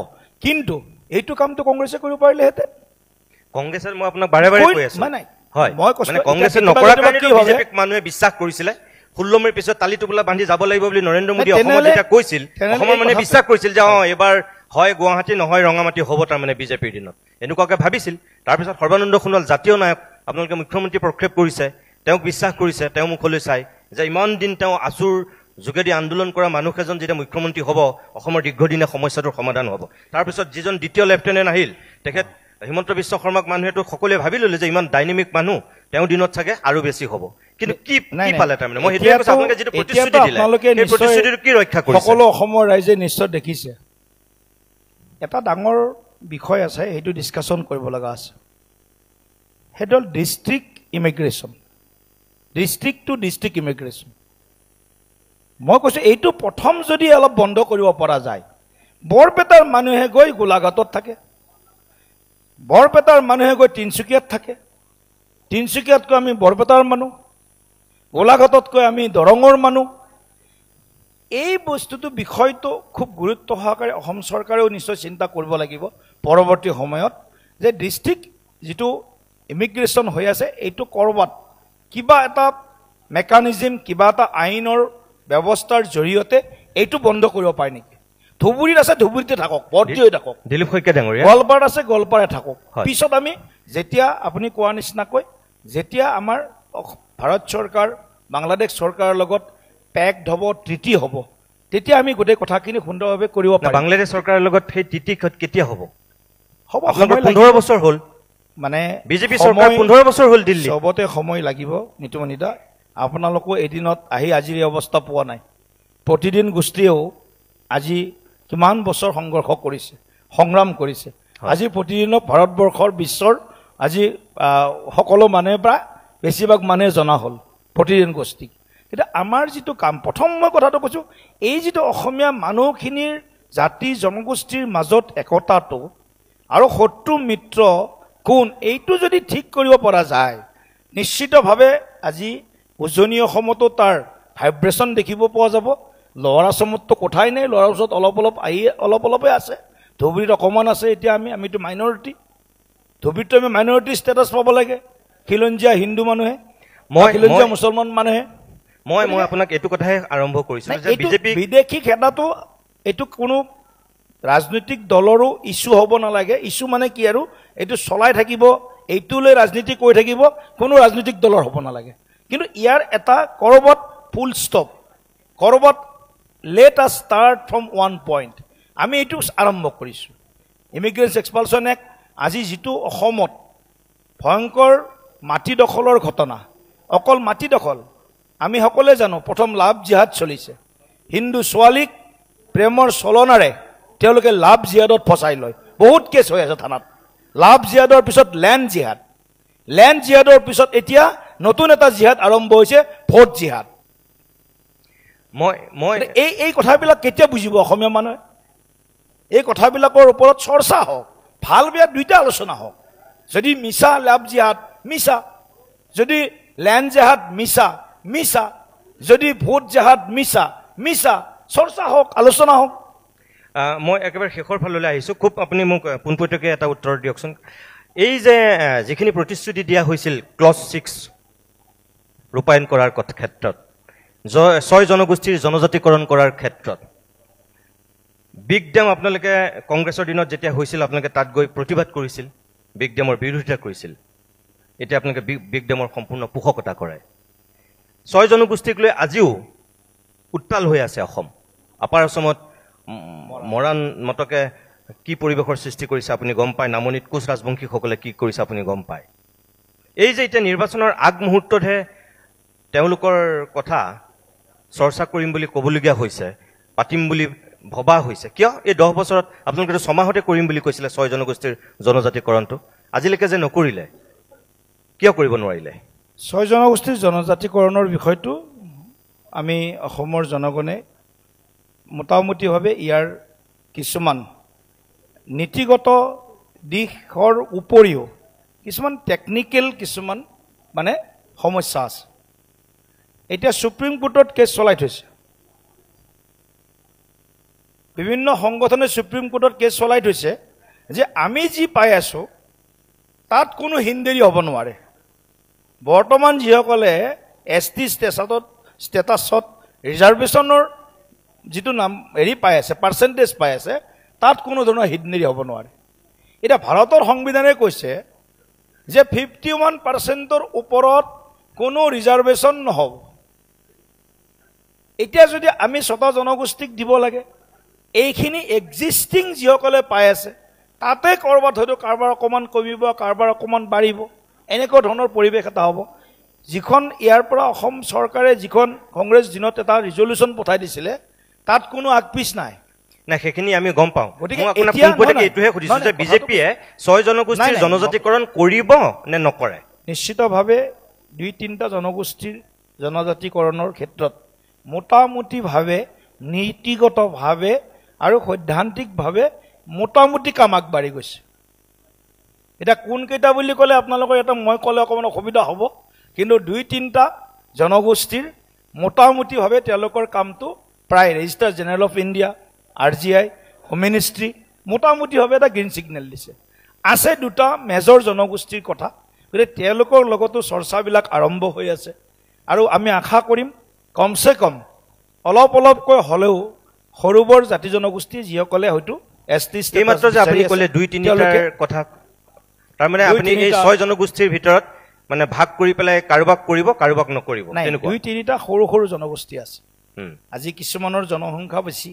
কিন্তু এইটো কামটো কংগ্ৰেছে কৰিব পাৰিলেহেঁতেন কংগ্ৰেছৰ মই আপোনাক বাৰে বাৰে কৈ আছো নাই হয় মই কৈছো মানে কংগ্ৰেছে নকৰা কাৰণে বিজেপিক মানুহে বিশ্বাস কৰিছিলে 16 মেৰ পিছত তালি টোপোলা বান্ধি যাব লাগিব বুলি নৰেন্দ্ৰ মোদী অসমত যেতিয়া কৈছিল অসমৰ মানুহে বিশ্বাস কৰিছিল যে এবাৰ হয় গুৱাহাটী নহয় ৰঙামাটি হ'ব তাৰমানে বিজেপিৰ দিনত এনেকুৱাকৈ ভাবিছিল। তাৰপিছত সৰ্বানন্দ সোণোৱাল জাতীয় নায়ক আপোনালোকে মুখ্যমন্ত্ৰী প্ৰক্ষেপ কৰিছে, তেওঁক বিশ্বাস কৰিছে, তেওঁ মুখলৈ চাই যে ইমান দিন তেওঁ আচুৰ যোগেদি আন্দোলন কৰা মানুহ এজন যেতিয়া মুখ্যমন্ত্ৰী হ'ব অসমৰ দীৰ্ঘদিনীয়া সমস্যাটোৰ সমাধান হ'ব। তাৰপিছত যিজন দ্বিতীয় লেফটেনেণ্ট আহিল তেখেত হিমন্ত বিশ্ব শৰ্মাক মানুহেতো সকলোৱে ভাবি ল'লে যে ইমান ডাইনেমিক মানুহ, তেওঁৰ দিনত চাগে আৰু বেছি হ'ব। কিন্তু কি পালে তাৰমানে মই সেইটোৱে কৈছোঁ, আপোনালোকে যিটো প্ৰতিশ্ৰুতি দিলে সেই প্ৰতিশ্ৰুতিটো কি ৰক্ষা কৰিছে? সকলো অসমৰ ৰাইজে নিশ্চয় দেখিছে এটা ডাঙৰ বিষয় আছে, সেইটো ডিছকাশ্যন কৰিব লগা আছে। সেইটো হ'ল district immigration, district to district immigration. মই কৈছোঁ এইটো প্ৰথম যদি অলপ বন্ধ কৰিব পৰা যায়, বৰপেটাৰ মানুহে গৈ গোলাঘাটত থাকে, বৰপেটাৰ মানুহে গৈ তিনিচুকীয়াত থাকে, তিনিচুকীয়াতকৈ আমি বৰপেটাৰ মানুহ, গোলাঘাটতকৈ আমি দৰঙৰ মানুহ। এই বস্তুটো বিষয়টো খুব গুৰুত্ব সহকাৰে অসম চৰকাৰেও নিশ্চয় চিন্তা কৰিব লাগিব পৰৱৰ্তী সময়ত, যে ডিষ্ট্ৰিক্ট যিটো ইমিগ্ৰেশ্যন হৈ আছে এইটো ক'ৰবাত কিবা এটা মেকানিজিম, কিবা এটা আইনৰ ব্যৱস্থাৰ জৰিয়তে এইটো বন্ধ কৰিব পাৰে নেকি? ধুবুৰীত আছে ধুবুৰীতে থাকক, ভৰ্তি হৈ থাকক। দিলীপ শইকীয়া ডাঙৰীয়া, গোৱালপাৰাত আছে গোৱালপাৰাত থাকক। পিছত আমি যেতিয়া আপুনি কোৱা নিচিনাকৈ যেতিয়া আমাৰ ভাৰত চৰকাৰ বাংলাদেশ চৰকাৰৰ লগত পেক্ট হ'ব, ট্ৰিটি হ'ব, তেতিয়া আমি গোটেই কথাখিনি সুন্দৰভাৱে কৰিব পাৰিম। বাংলাদেশ চৰকাৰৰ লগত সেই ট্ৰিটি কেতিয়া হ'ব? হ'ব 15 বছৰ হ'ল, মানে বিজেপি চৰকাৰ 15 বছৰ হ'ল দিল্লী। চবতে সময় লাগিব নিতুমণিদা। আপোনালোকো এদিনত আহি আজিৰ এই অৱস্থা পোৱা নাই। প্ৰতিদিন গোষ্ঠীয়েও আজি কিমান বছৰ সংঘৰ্ষ কৰিছে, সংগ্ৰাম কৰিছে। আজি প্ৰতিদিনক ভাৰতবৰ্ষৰ বিশ্বৰ আজি সকলো মানুহে প্ৰায় বেছিভাগ মানুহে জনা হ'ল প্ৰতিদিন গোষ্ঠী। কিন্তু আমাৰ যিটো কাম, প্ৰথম মই কথাটো কৈছোঁ, এই যিটো অসমীয়া মানুহখিনিৰ জাতি জনগোষ্ঠীৰ মাজত একতাটো আৰু শত্ৰু মিত্ৰ কোন, এইটো যদি ঠিক কৰিব পৰা যায়, নিশ্চিতভাৱে আজি উজনি অসমতো তাৰ ভাইব্ৰেশ্যন দেখিব পোৱা যাব। লৱাৰ আছামততো কথাই নাই, লৱাৰ ওচৰত অলপ অলপে আছে, ধুবুৰীত অকণমান আছে। এতিয়া আমিতো মাইনৰিটি, ধুবুৰীতো আমি মাইনৰিটি ষ্টেটাছ পাব লাগে, খিলঞ্জীয়া হিন্দু মানুহে, খিলঞ্জীয়া মুছলমান মানুহে। মই আপোনাক এইটো কথাহে আৰম্ভ কৰিছিলোঁ যে বিজেপি বিদেশী খেদাটো এইটো কোনো ৰাজনৈতিক দলৰো ইছ্যু হ'ব নালাগে। ইছ্যু মানে কি আৰু এইটো চলাই থাকিব, এইটোলৈ ৰাজনীতি কৰি থাকিব, কোনো ৰাজনৈতিক দলৰ হ'ব নালাগে। কিন্তু ইয়াৰ এটা ক'ৰবাত ফুল ষ্টপ, ক'ৰবাত let us start from one point. আমি এইটো আৰম্ভ কৰিছোঁ। ইমিগ্ৰেণ্টছ এক্সপালশ্যন এক্ট, আজি যিটো অসমত ভয়ংকৰ মাটি দখলৰ ঘটনা, অকল মাটি দখল, আমি সকলোৱে জানো প্ৰথম লাভ জিহাদ চলিছে। হিন্দু ছোৱালীক প্ৰেমৰ চলনাৰে তেওঁলোকে লাভ জিহাদত ফচাই লয়, বহুত কেছ হৈ আছে থানাত। লাভ জিহাদৰ পিছত লেণ্ড জিহাদ, লেণ্ড জিহাদৰ পিছত এতিয়া নতুন এটা জিহাদ আৰম্ভ হৈছে, ভোট জিহাদ। মই এই কথাবিলাক কেতিয়া বুজিব অসমীয়া মানুহে? এই কথাবিলাকৰ ওপৰত চৰ্চা হওক, ভাল বেয়া দুইটা আলোচনা হওক। যদি মিছা লাভ জিহাদ মিছা, যদি লেণ্ড জিহাদ মিছা মিছা, যদি ভোট জিহাদ মিছা মিছা, চৰ্চা হওক, আলোচনা হওক। মই একেবাৰে শেষৰ ফাললৈ আহিছোঁ, খুব আপুনি মোক পোনপটীয়াকৈ এটা উত্তৰ দিয়কচোন। এই যে যিখিনি প্ৰতিশ্ৰুতি দিয়া হৈছিল ক্লজ 6 ৰূপায়ণ কৰাৰ ক্ষেত্ৰত, 6 জনগোষ্ঠীৰ জনজাতিকৰণ কৰাৰ ক্ষেত্ৰত, বিগ ডেম আপোনালোকে কংগ্ৰেছৰ দিনত যেতিয়া হৈছিল আপোনালোকে তাত গৈ প্ৰতিবাদ কৰিছিল, বিগ ডেমৰ বিৰোধিতা কৰিছিল। এতিয়া আপোনালোকে বিগ ডেমৰ সম্পূৰ্ণ পোষকতা কৰে। 6 জনগোষ্ঠীক লৈ আজিও উত্তাল হৈ আছে অসম। আপাৰ অসমত মৰাণ মতকে কি পৰিৱেশৰ সৃষ্টি কৰিছে আপুনি গম পায়, নামনিত কোচ ৰাজবংশীসকলে কি কৰিছে আপুনি গম পায়। এই যে এতিয়া নিৰ্বাচনৰ আগমুহূৰ্ততহে তেওঁলোকৰ কথা চৰ্চা কৰিম বুলি ক'বলগীয়া হৈছে, পাতিম বুলি ভবা হৈছে, কিয়? এই 10 বছৰত আপোনালোকে 6 মাহতে কৰিম বুলি কৈছিলে 6 জনগোষ্ঠীৰ জনজাতিকৰণটো, আজিলৈকে যে নকৰিলে, কিয় কৰিব নোৱাৰিলে? 6 জনগোষ্ঠীৰ জনজাতিকৰণৰ বিষয়টো আমি অসমৰ জনগণে মোটামুটিভাৱে ইয়াৰ কিছুমান নীতিগত দিশৰ উপৰিও কিছুমান টেকনিকেল কিছুমান মানে সমস্যা আছে। এতিয়া সুপ্ৰিম কোৰ্টত কেছ চলাই থৈছে, বিভিন্ন সংগঠনে সুপ্ৰিম কোৰ্টত কেছ চলাই থৈছে যে আমি যি পাই আছোঁ তাত কোনো হিন্দেৰী হ'ব নোৱাৰে। বৰ্তমান যিসকলে ST ষ্টেটাছত ৰিজাৰ্ভেশ্যনৰ যিটো নাম হেৰি পাই আছে, পাৰ্চেণ্টেজ পাই আছে, তাত কোনো ধৰণৰ হিদনেৰি হ'ব নোৱাৰে এটা ভাৰতৰ সংবিধানে কৈছে যে 51%ৰ ওপৰত কোনো ৰিজাৰ্ভেশ্যন নহ'ব এতিয়া যদি আমি ছটা জনগোষ্ঠীক দিব লাগে এইখিনি এক্সিষ্টিং যিসকলে পাই আছে তাতে কৰবাত হয়তো কাৰোবাৰ অকণমান কমিব কাৰোবাৰ অকণমান বাঢ়িব এনেকুৱা ধৰণৰ পৰিৱেশ এটা হ'ব যিখন ইয়াৰ পৰা অসম চৰকাৰে যিখন কংগ্ৰেছ দিনত এটা ৰিজলিউশ্যন পঠাই দিছিলে তাত কোনো আগপিছ নাই না সেইখিনি আমি গম পাওঁ গতিকে মই আপোনাক এতিয়া পোনপটীয়াকৈ এইটোহে সুধিছোঁ যে বিজেপিয়ে 6 জনগোষ্ঠীৰ জনজাতিকৰণ কৰিব নে নকৰে নিশ্চিতভাৱে 2-3টা জনগোষ্ঠীৰ জনজাতিকৰণৰ ক্ষেত্ৰত মোটামুটিভাৱে নীতিগতভাৱে আৰু সৈদ্ধান্তিকভাৱে মোটামুটি কাম আগবাঢ়ি গৈছে এটা কোনকেইটা বুলি ক'লে আপোনালোকৰ এটা মই ক'লে অকণমান অসুবিধা হ'ব কিন্তু 2-3টা জনগোষ্ঠীৰ মোটামুটিভাৱে তেওঁলোকৰ কামটো প্ৰায় registrar general of India RGI home ministry মোটামুটিভাৱে এটা গ্ৰীণ ছিগনেল দিছে আছে 2টা মেজৰ জনগোষ্ঠীৰ কথা গতিকে তেওঁলোকৰ লগতো চৰ্চাবিলাক আৰম্ভ হৈ আছে আৰু আমি আশা কৰিম কমচে কম অলপকৈ হ'লেও সৰুবৰ জাতি জনগোষ্ঠী যিসকলে হয়তো ST এই মাত্ৰ যে আপুনি ক'লে 2-3টাৰ কথা তাৰমানে আপুনি এই 6 জনগোষ্ঠীৰ ভিতৰত মানে ভাগ কৰি পেলাই কাৰোবাক কৰিব কাৰোবাক নকৰিব তেনেকুৱা 2-3টা সৰু জনগোষ্ঠী আছে আজি কিছুমানৰ জনসংখ্যা বেছি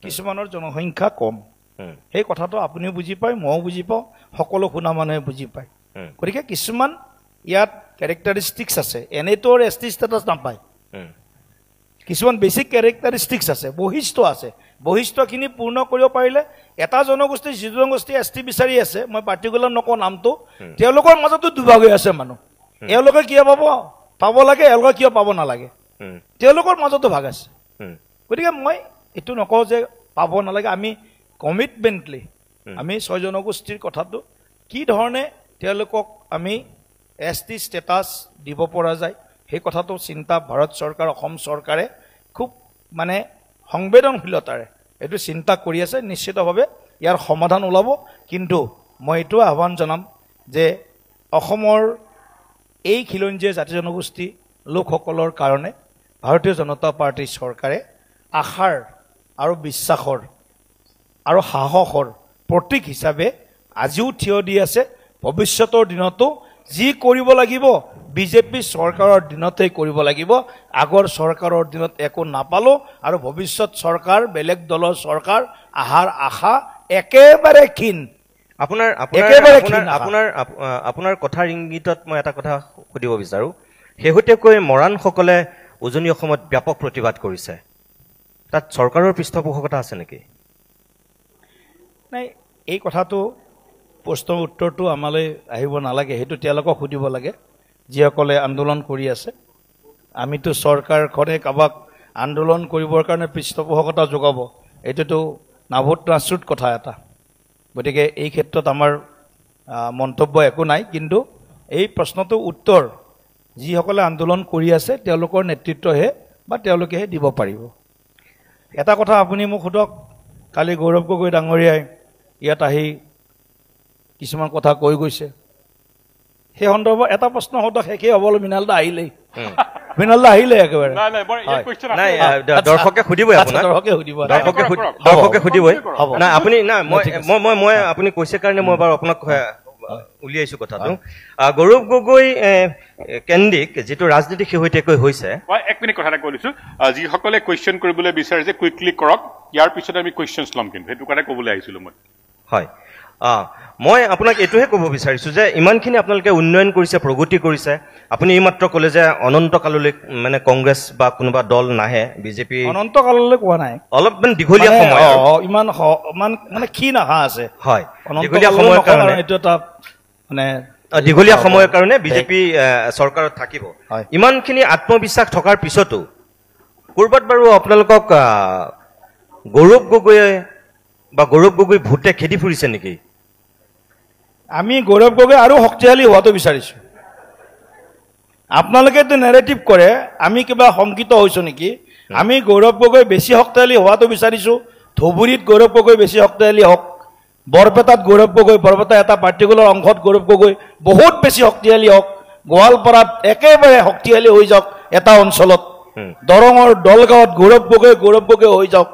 কিছুমানৰ জনসংখ্যা কম সেই কথাটো আপুনিও বুজি পায় মইও বুজি পাওঁ সকলো শুনা মানুহে বুজি পায় গতিকে কিছুমান ইয়াত কেৰেক্টাৰিষ্টিক্স আছে এনেতো ST ষ্টেটাছ নাপায় কিছুমান বেছিক কেৰেক্টাৰিষ্টিক্স আছে বৈশিষ্ট্য আছে বৈশিষ্ট্যখিনি পূৰ্ণ কৰিব পাৰিলে এটা জনগোষ্ঠী যি জনগোষ্ঠী ST বিচাৰি আছে মই পাৰ্টিকুলাৰ নকওঁ নামটো তেওঁলোকৰ মাজতো দুভাগ হৈ আছে মানুহ এওঁলোকে কিয় পাব লাগে এওঁলোকে কিয় পাব নালাগে তেওঁলোকৰ মাজতো ভাগ আছে গতিকে মই এইটো নকওঁ যে পাব নালাগে আমি কমিটমেণ্টলি আমি 6 জনগোষ্ঠীৰ কথাটো কি ধৰণে তেওঁলোকক আমি ST ষ্টেটাছ দিব পৰা যায় সেই কথাটো চিন্তা ভাৰত চৰকাৰ অসম চৰকাৰে খুব মানে সংবেদনশীলতাৰে এইটো চিন্তা কৰি আছে নিশ্চিতভাৱে ইয়াৰ সমাধান ওলাব কিন্তু মই এইটো আহ্বান জনাম যে অসমৰ এই খিলঞ্জীয়া জাতি জনগোষ্ঠী লোকসকলৰ কাৰণে ভাৰতীয় জনতা পাৰ্টীৰ চৰকাৰে আশাৰ আৰু বিশ্বাসৰ আৰু সাহসৰ প্ৰতীক হিচাপে আজিও থিয় দি আছে ভৱিষ্যতৰ দিনতো যি কৰিব লাগিব বিজেপি চৰকাৰৰ দিনতেই কৰিব লাগিব আগৰ চৰকাৰৰ দিনত একো নাপালো আৰু ভৱিষ্যত চৰকাৰ বেলেগ দলৰ চৰকাৰ আহাৰ আশা একেবাৰে ক্ষীণ আপোনাৰ কথাৰ ইংগিতত মই এটা কথা সুধিব বিচাৰোঁ শেহতীয়াকৈ মৰাণসকলে উজনি অসমত ব্যাপক প্ৰতিবাদ কৰিছে তাত চৰকাৰৰ পৃষ্ঠপোষকতা আছে নেকি নাই এই কথাটো প্ৰশ্নৰ উত্তৰটো আমালৈ আহিব নালাগে সেইটো তেওঁলোকক সুধিব লাগে যিসকলে আন্দোলন কৰি আছে আমিতো চৰকাৰখনে কাবাক আন্দোলন কৰিবৰ কাৰণে পৃষ্ঠপোষকতা যোগাব এইটোতো নাভূত নাচুত কথা এটা গতিকে এই ক্ষেত্ৰত আমাৰ মন্তব্য একো নাই কিন্তু এই প্ৰশ্নটো উত্তৰ যিসকলে আন্দোলন কৰি আছে তেওঁলোকৰ নেতৃত্বহে বা তেওঁলোকেহে দিব পাৰিব এটা কথা আপুনি মোক সোধক কালি গৌৰৱ গগৈ ডাঙৰীয়াই ইয়াত আহি কিছুমান কথা কৈ গৈছে সেই সন্দৰ্ভত এটা প্ৰশ্ন সোধক শেষেই হ'ব মৃণালদা আহিলেই মৃণালদা আহিলে একেবাৰে দৰ্শকে সুধিবই নাই আপুনি নাই মই আপুনি কৈছে কাৰণে মই বাৰু আপোনাক উলিয়াইছো কথাটো গৌৰৱ গগৈ কেন্দ্ৰিক যিটো ৰাজনীতি শেহতীয়াকৈ হৈছে মই 1 মিনিট কথা এটা কৈ দিছোঁ যিসকলে কুৱেশ্যন কৰিবলৈ বিচাৰে যে কুইকলি কৰক ইয়াৰ পিছতে আমি কুৱেশ্যনছ ল'ম কিন্তু সেইটো কাৰণে ক'বলৈ আহিছিলোঁ মই হয় মই আপোনাক এইটোহে ক'ব বিচাৰিছোঁ যে ইমানখিনি আপোনালোকে উন্নয়ন কৰিছে প্ৰগতি কৰিছে আপুনি এইমাত্ৰ ক'লে যে অনন্তকাললৈ মানে কংগ্ৰেছ বা কোনোবা দল নাহে বিজেপি অনন্তকাললৈ কোৱা নাই অলপমান দীঘলীয়া সময় ইমান মানে কি নাহা আছে হয় দীঘলীয়া সময়ৰ কাৰণে এইটো এটা মানে দীঘলীয়া সময়ৰ কাৰণে বিজেপি চৰকাৰত থাকিব ইমানখিনি আত্মবিশ্বাস থকাৰ পিছতো ক'ৰবাত বাৰু আপোনালোকক গৌৰৱ গগৈ ভোটে খেদি ফুৰিছে নেকি আমি গৌৰৱ গগৈ আৰু শক্তিশালী হোৱাটো বিচাৰিছোঁ আপোনালোকেতো নেৰেটিভ কৰে আমি কিবা শংকিত হৈছোঁ নেকি আমি গৌৰৱ গগৈ বেছি শক্তিশালী হোৱাটো বিচাৰিছোঁ ধুবুৰীত গৌৰৱ গগৈ বেছি শক্তিশালী হওক বৰপেটাত গৌৰৱ গগৈ বৰপেটা এটা পাৰ্টিকুলাৰ অংশত গৌৰৱ গগৈ বহুত বেছি শক্তিশালী হওক গোৱালপাৰাত একেবাৰে শক্তিশালী হৈ যাওক এটা অঞ্চলত দৰঙৰ দলগাঁৱত গৌৰৱ গগৈ হৈ যাওক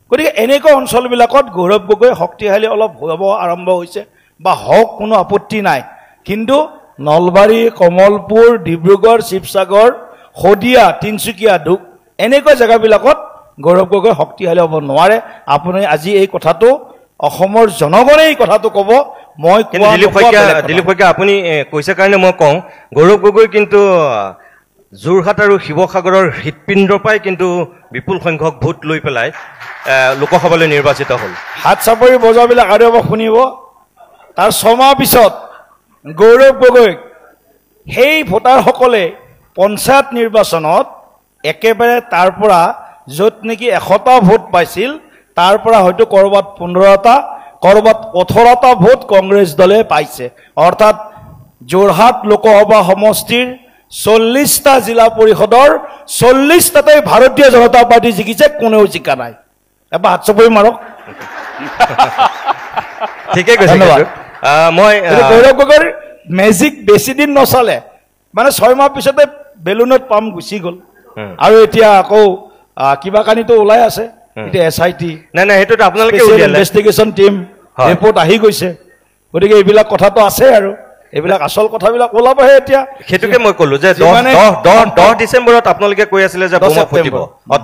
গতিকে এনেকুৱা অঞ্চলবিলাকত গৌৰৱ গগৈ শক্তিশালী অলপ হ'ব আৰম্ভ হৈছে বা হওক, কোনো আপত্তি নাই। কিন্তু নলবাৰী, কমলপুৰ, ডিব্ৰুগড়, শিৱসাগৰ, শদিয়া, তিনিচুকীয়া, এনেকুৱা জেগাবিলাকত গৌৰৱ গগৈ শক্তিশালী হ'ব নোৱাৰে। আপুনি আজি এই কথাটো অসমৰ জনগণে এই কথাটো ক'ব। মই দিলীপ শইকীয়া আপুনি কৈছে কাৰণে মই কওঁ, গৌৰৱ গগৈ কিন্তু যোৰহাট আৰু শিৱসাগৰৰ হৃদপিণ্ডৰ পৰাই কিন্তু বিপুল সংখ্যক ভোট লৈ পেলাই লোকসভালৈ নিৰ্বাচিত হ'ল। হাত চাপৰি বজাবিলাক আৰু এবাৰ শুনিব। তাৰ 6 মাহ পিছত গৌৰৱ গগৈক সেই ভোটাৰসকলে পঞ্চায়ত নিৰ্বাচনত একেবাৰে তাৰ পৰা য'ত নেকি 100টা ভোট পাইছিল, তাৰ পৰা হয়তো ক'ৰবাত 15টা, ক'ৰবাত 18টা ভোট কংগ্ৰেছ দলে পাইছে। অৰ্থাৎ যোৰহাট লোকসভা সমষ্টিৰ 40টা জিলা পৰিষদৰ 40টাতে ভাৰতীয় জনতা পাৰ্টি জিকিছে, কোনেও জিকা নাই। এবাৰ হাত চাপৰি মাৰক। ঠিকেই কৈছে। মই গৌৰৱ গগৈৰ মেজিক বেছি দিন নচলে, মানে 6 মাহ পিছতে বেলুনত পাম গুচি গ'ল। আৰু এতিয়া আকৌ কিবা কানিটো ওলাই আছে, এতিয়া SIT নাই সেইটোতো আপোনালোকে ইনভেষ্টিগেশ্যন টিম ৰিপৰ্ট আহি গৈছে। গতিকে এইবিলাক কথাটো আছে আৰু এইবিলাক আচল কথাবিলাক ওলাবহে এতিয়া। সেইটোকে মই ক'লো যে 10 ডিচেম্বৰত আপোনালোকে কৈ আছিলে যে বোমা ফুটিব।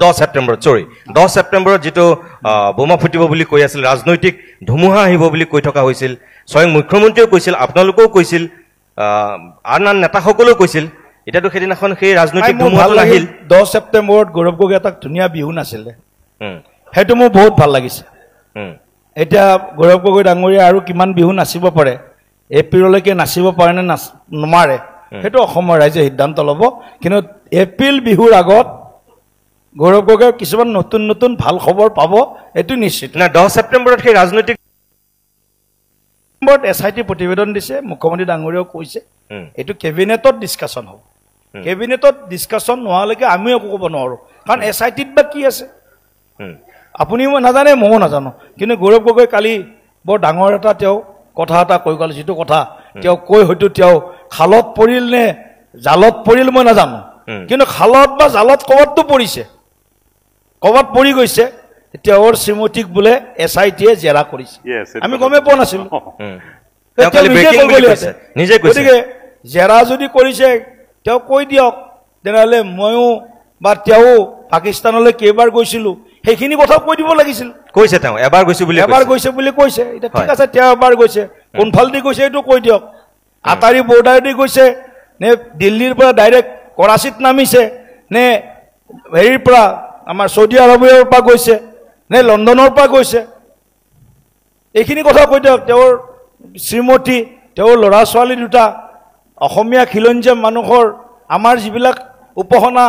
10 ছেপ্টেম্বৰত 10 ছেপ্টেম্বৰত যিটো বোমা ফুটিব বুলি কৈ আছিল, ৰাজনৈতিক ধুমুহা আহিব বুলি কৈ থকা হৈছিল। স্বয়ং মুখ্যমন্ত্ৰীয়েও কৈছিল, আপোনালোকেও কৈছিল, আন নেতাসকলেও কৈছিল। এতিয়াতো সেইদিনাখন সেই ৰাজনৈতিক ধুমুহা আহিল। 10 ছেপ্টেম্বৰত গৌৰৱ গগৈ এটা ধুনীয়া বিহু নাছিলে, সেইটো মোৰ বহুত ভাল লাগিছে। এতিয়া গৌৰৱ গগৈ ডাঙৰীয়া আৰু কিমান বিহু নাচিব পাৰে, এপ্ৰিললৈকে নাচিব পাৰে নে নোৱাৰে, সেইটো অসমৰ ৰাইজে সিদ্ধান্ত ল'ব। কিন্তু এপ্ৰিল বিহুৰ আগত গৌৰৱ গগৈ কিছুমান নতুন নতুন ভাল খবৰ পাব, এইটো নিশ্চিত। 10 ছেপ্টেম্বৰত সেই ৰাজনৈতিক SIT প্ৰতিবেদন দিছে, মুখ্যমন্ত্ৰী ডাঙৰীয়াও কৈছে এইটো কেবিনেটত ডিছকাশ্যন হ'ব। কেবিনেটত ডিছকাশ্যন নোহোৱালৈকে আমিও একো ক'ব নোৱাৰোঁ, কাৰণ SITত বা কি আছে আপুনিও নাজানে, ময়ো নাজানো। কিন্তু গৌৰৱ গগৈ কালি বৰ ডাঙৰ এটা তেওঁ কথা এটা কৈ গ'ল, যিটো কথা তেওঁ কৈ হয়তো তেওঁ খালত পৰিল নে জালত পৰিল মই নাজানো, কিন্তু খালত বা জালত ক'ৰবাততো পৰিছে, ক'ৰবাত পৰি গৈছে। তেওঁৰ শ্ৰীমতীক বোলে SITয়ে জেৰা কৰিছে, আমি গমেই পোৱা নাছিলোঁ। গতিকে জেৰা যদি কৰিছে তেওঁ কৈ দিয়ক, তেনেহ'লে ময়ো বা তেওঁ পাকিস্তানলৈ কেইবাৰ গৈছিলোঁ সেইখিনি কথাও কৈ দিব লাগিছিল। কৈছে তেওঁ এবাৰ গৈছে বুলি কৈছে। এতিয়া ঠিক আছে, তেওঁ এবাৰ গৈছে, কোনফালেদি গৈছে এইটো কৈ দিয়ক। আটাৰী বৰ্ডাৰেদি গৈছে নে দিল্লীৰ পৰা ডাইৰেক্ট কৰাচীত নামিছে, নে হেৰিৰ পৰা আমাৰ চৌদি আৰবৰ পৰা গৈছে, নে লণ্ডনৰ পৰা গৈছে, এইখিনি কথা কৈ দিয়ক। তেওঁৰ শ্ৰীমতী, তেওঁৰ ল'ৰা ছোৱালী দুটা, অসমীয়া খিলঞ্জীয়া মানুহৰ আমাৰ যিবিলাক উপাসনা,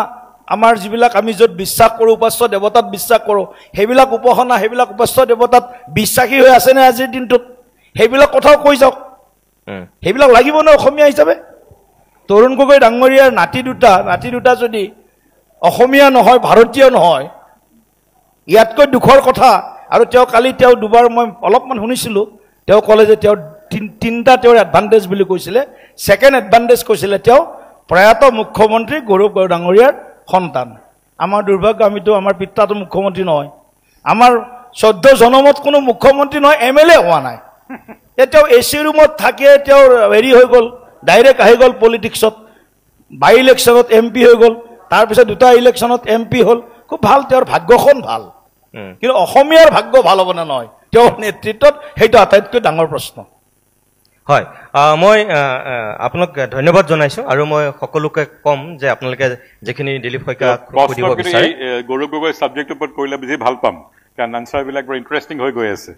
আমাৰ যিবিলাক আমি য'ত বিশ্বাস কৰোঁ, উপাস্য দেৱতাত বিশ্বাস কৰোঁ, সেইবিলাক উপাসনা, সেইবিলাক উপাস্য দেৱতাত বিশ্বাসী হৈ আছেনে আজিৰ দিনটোত, সেইবিলাক কথাও কৈ যাওক। সেইবিলাক লাগিব ন অসমীয়া হিচাপে। তৰুণ গগৈ ডাঙৰীয়াৰ নাতি দুটা যদি অসমীয়া নহয়, ভাৰতীয় নহয়, ইয়াতকৈ দুখৰ কথা। আৰু তেওঁ কালি দুবাৰ মই অলপমান শুনিছিলোঁ, তেওঁ ক'লে যে তেওঁৰ 3টা তেওঁৰ এডভান্টেজ বুলি কৈছিলে। ছেকেণ্ড এডভান্টেজ কৈছিলে তেওঁ প্ৰয়াত মুখ্যমন্ত্ৰী গৌৰৱ গগৈ ডাঙৰীয়াৰ সন্তান। আমাৰ দুৰ্ভাগ্য, আমিতো আমাৰ পিতাটো মুখ্যমন্ত্ৰী নহয়, আমাৰ 14 জনমত কোনো মুখ্যমন্ত্ৰী নহয়, MLA হোৱা নাই। তেওঁ AC ৰুমত থাকে, তেওঁৰ হেৰি হৈ গ'ল, ডাইৰেক্ট আহি গ'ল পলিটিক্সত, বাই ইলেকশ্যনত MP হৈ গ'ল, তাৰপিছত 2টা ইলেকশ্যনত MP হ'ল। খুব ভাল, তেওঁৰ ভাগ্যখন ভাল। কিন্তু অসমীয়াৰ ভাগ্য ভাল হ'বনে নহয় তেওঁৰ নেতৃত্বত, সেইটো আটাইতকৈ ডাঙৰ প্ৰশ্ন। হয়, মই আপোনাক ধন্যবাদ জনাইছোঁ। আৰু মই সকলোকে ক'ম যে আপোনালোকে যিখিনি দিলীপ শইকীয়া গৌৰৱ গগৈ ছাবজেক্টৰ ওপৰত কৰিলে বুজি ভাল পাম, কাৰণ আনচাৰবিলাক বৰ ইণ্টাৰেষ্টিং হৈ গৈ আছে।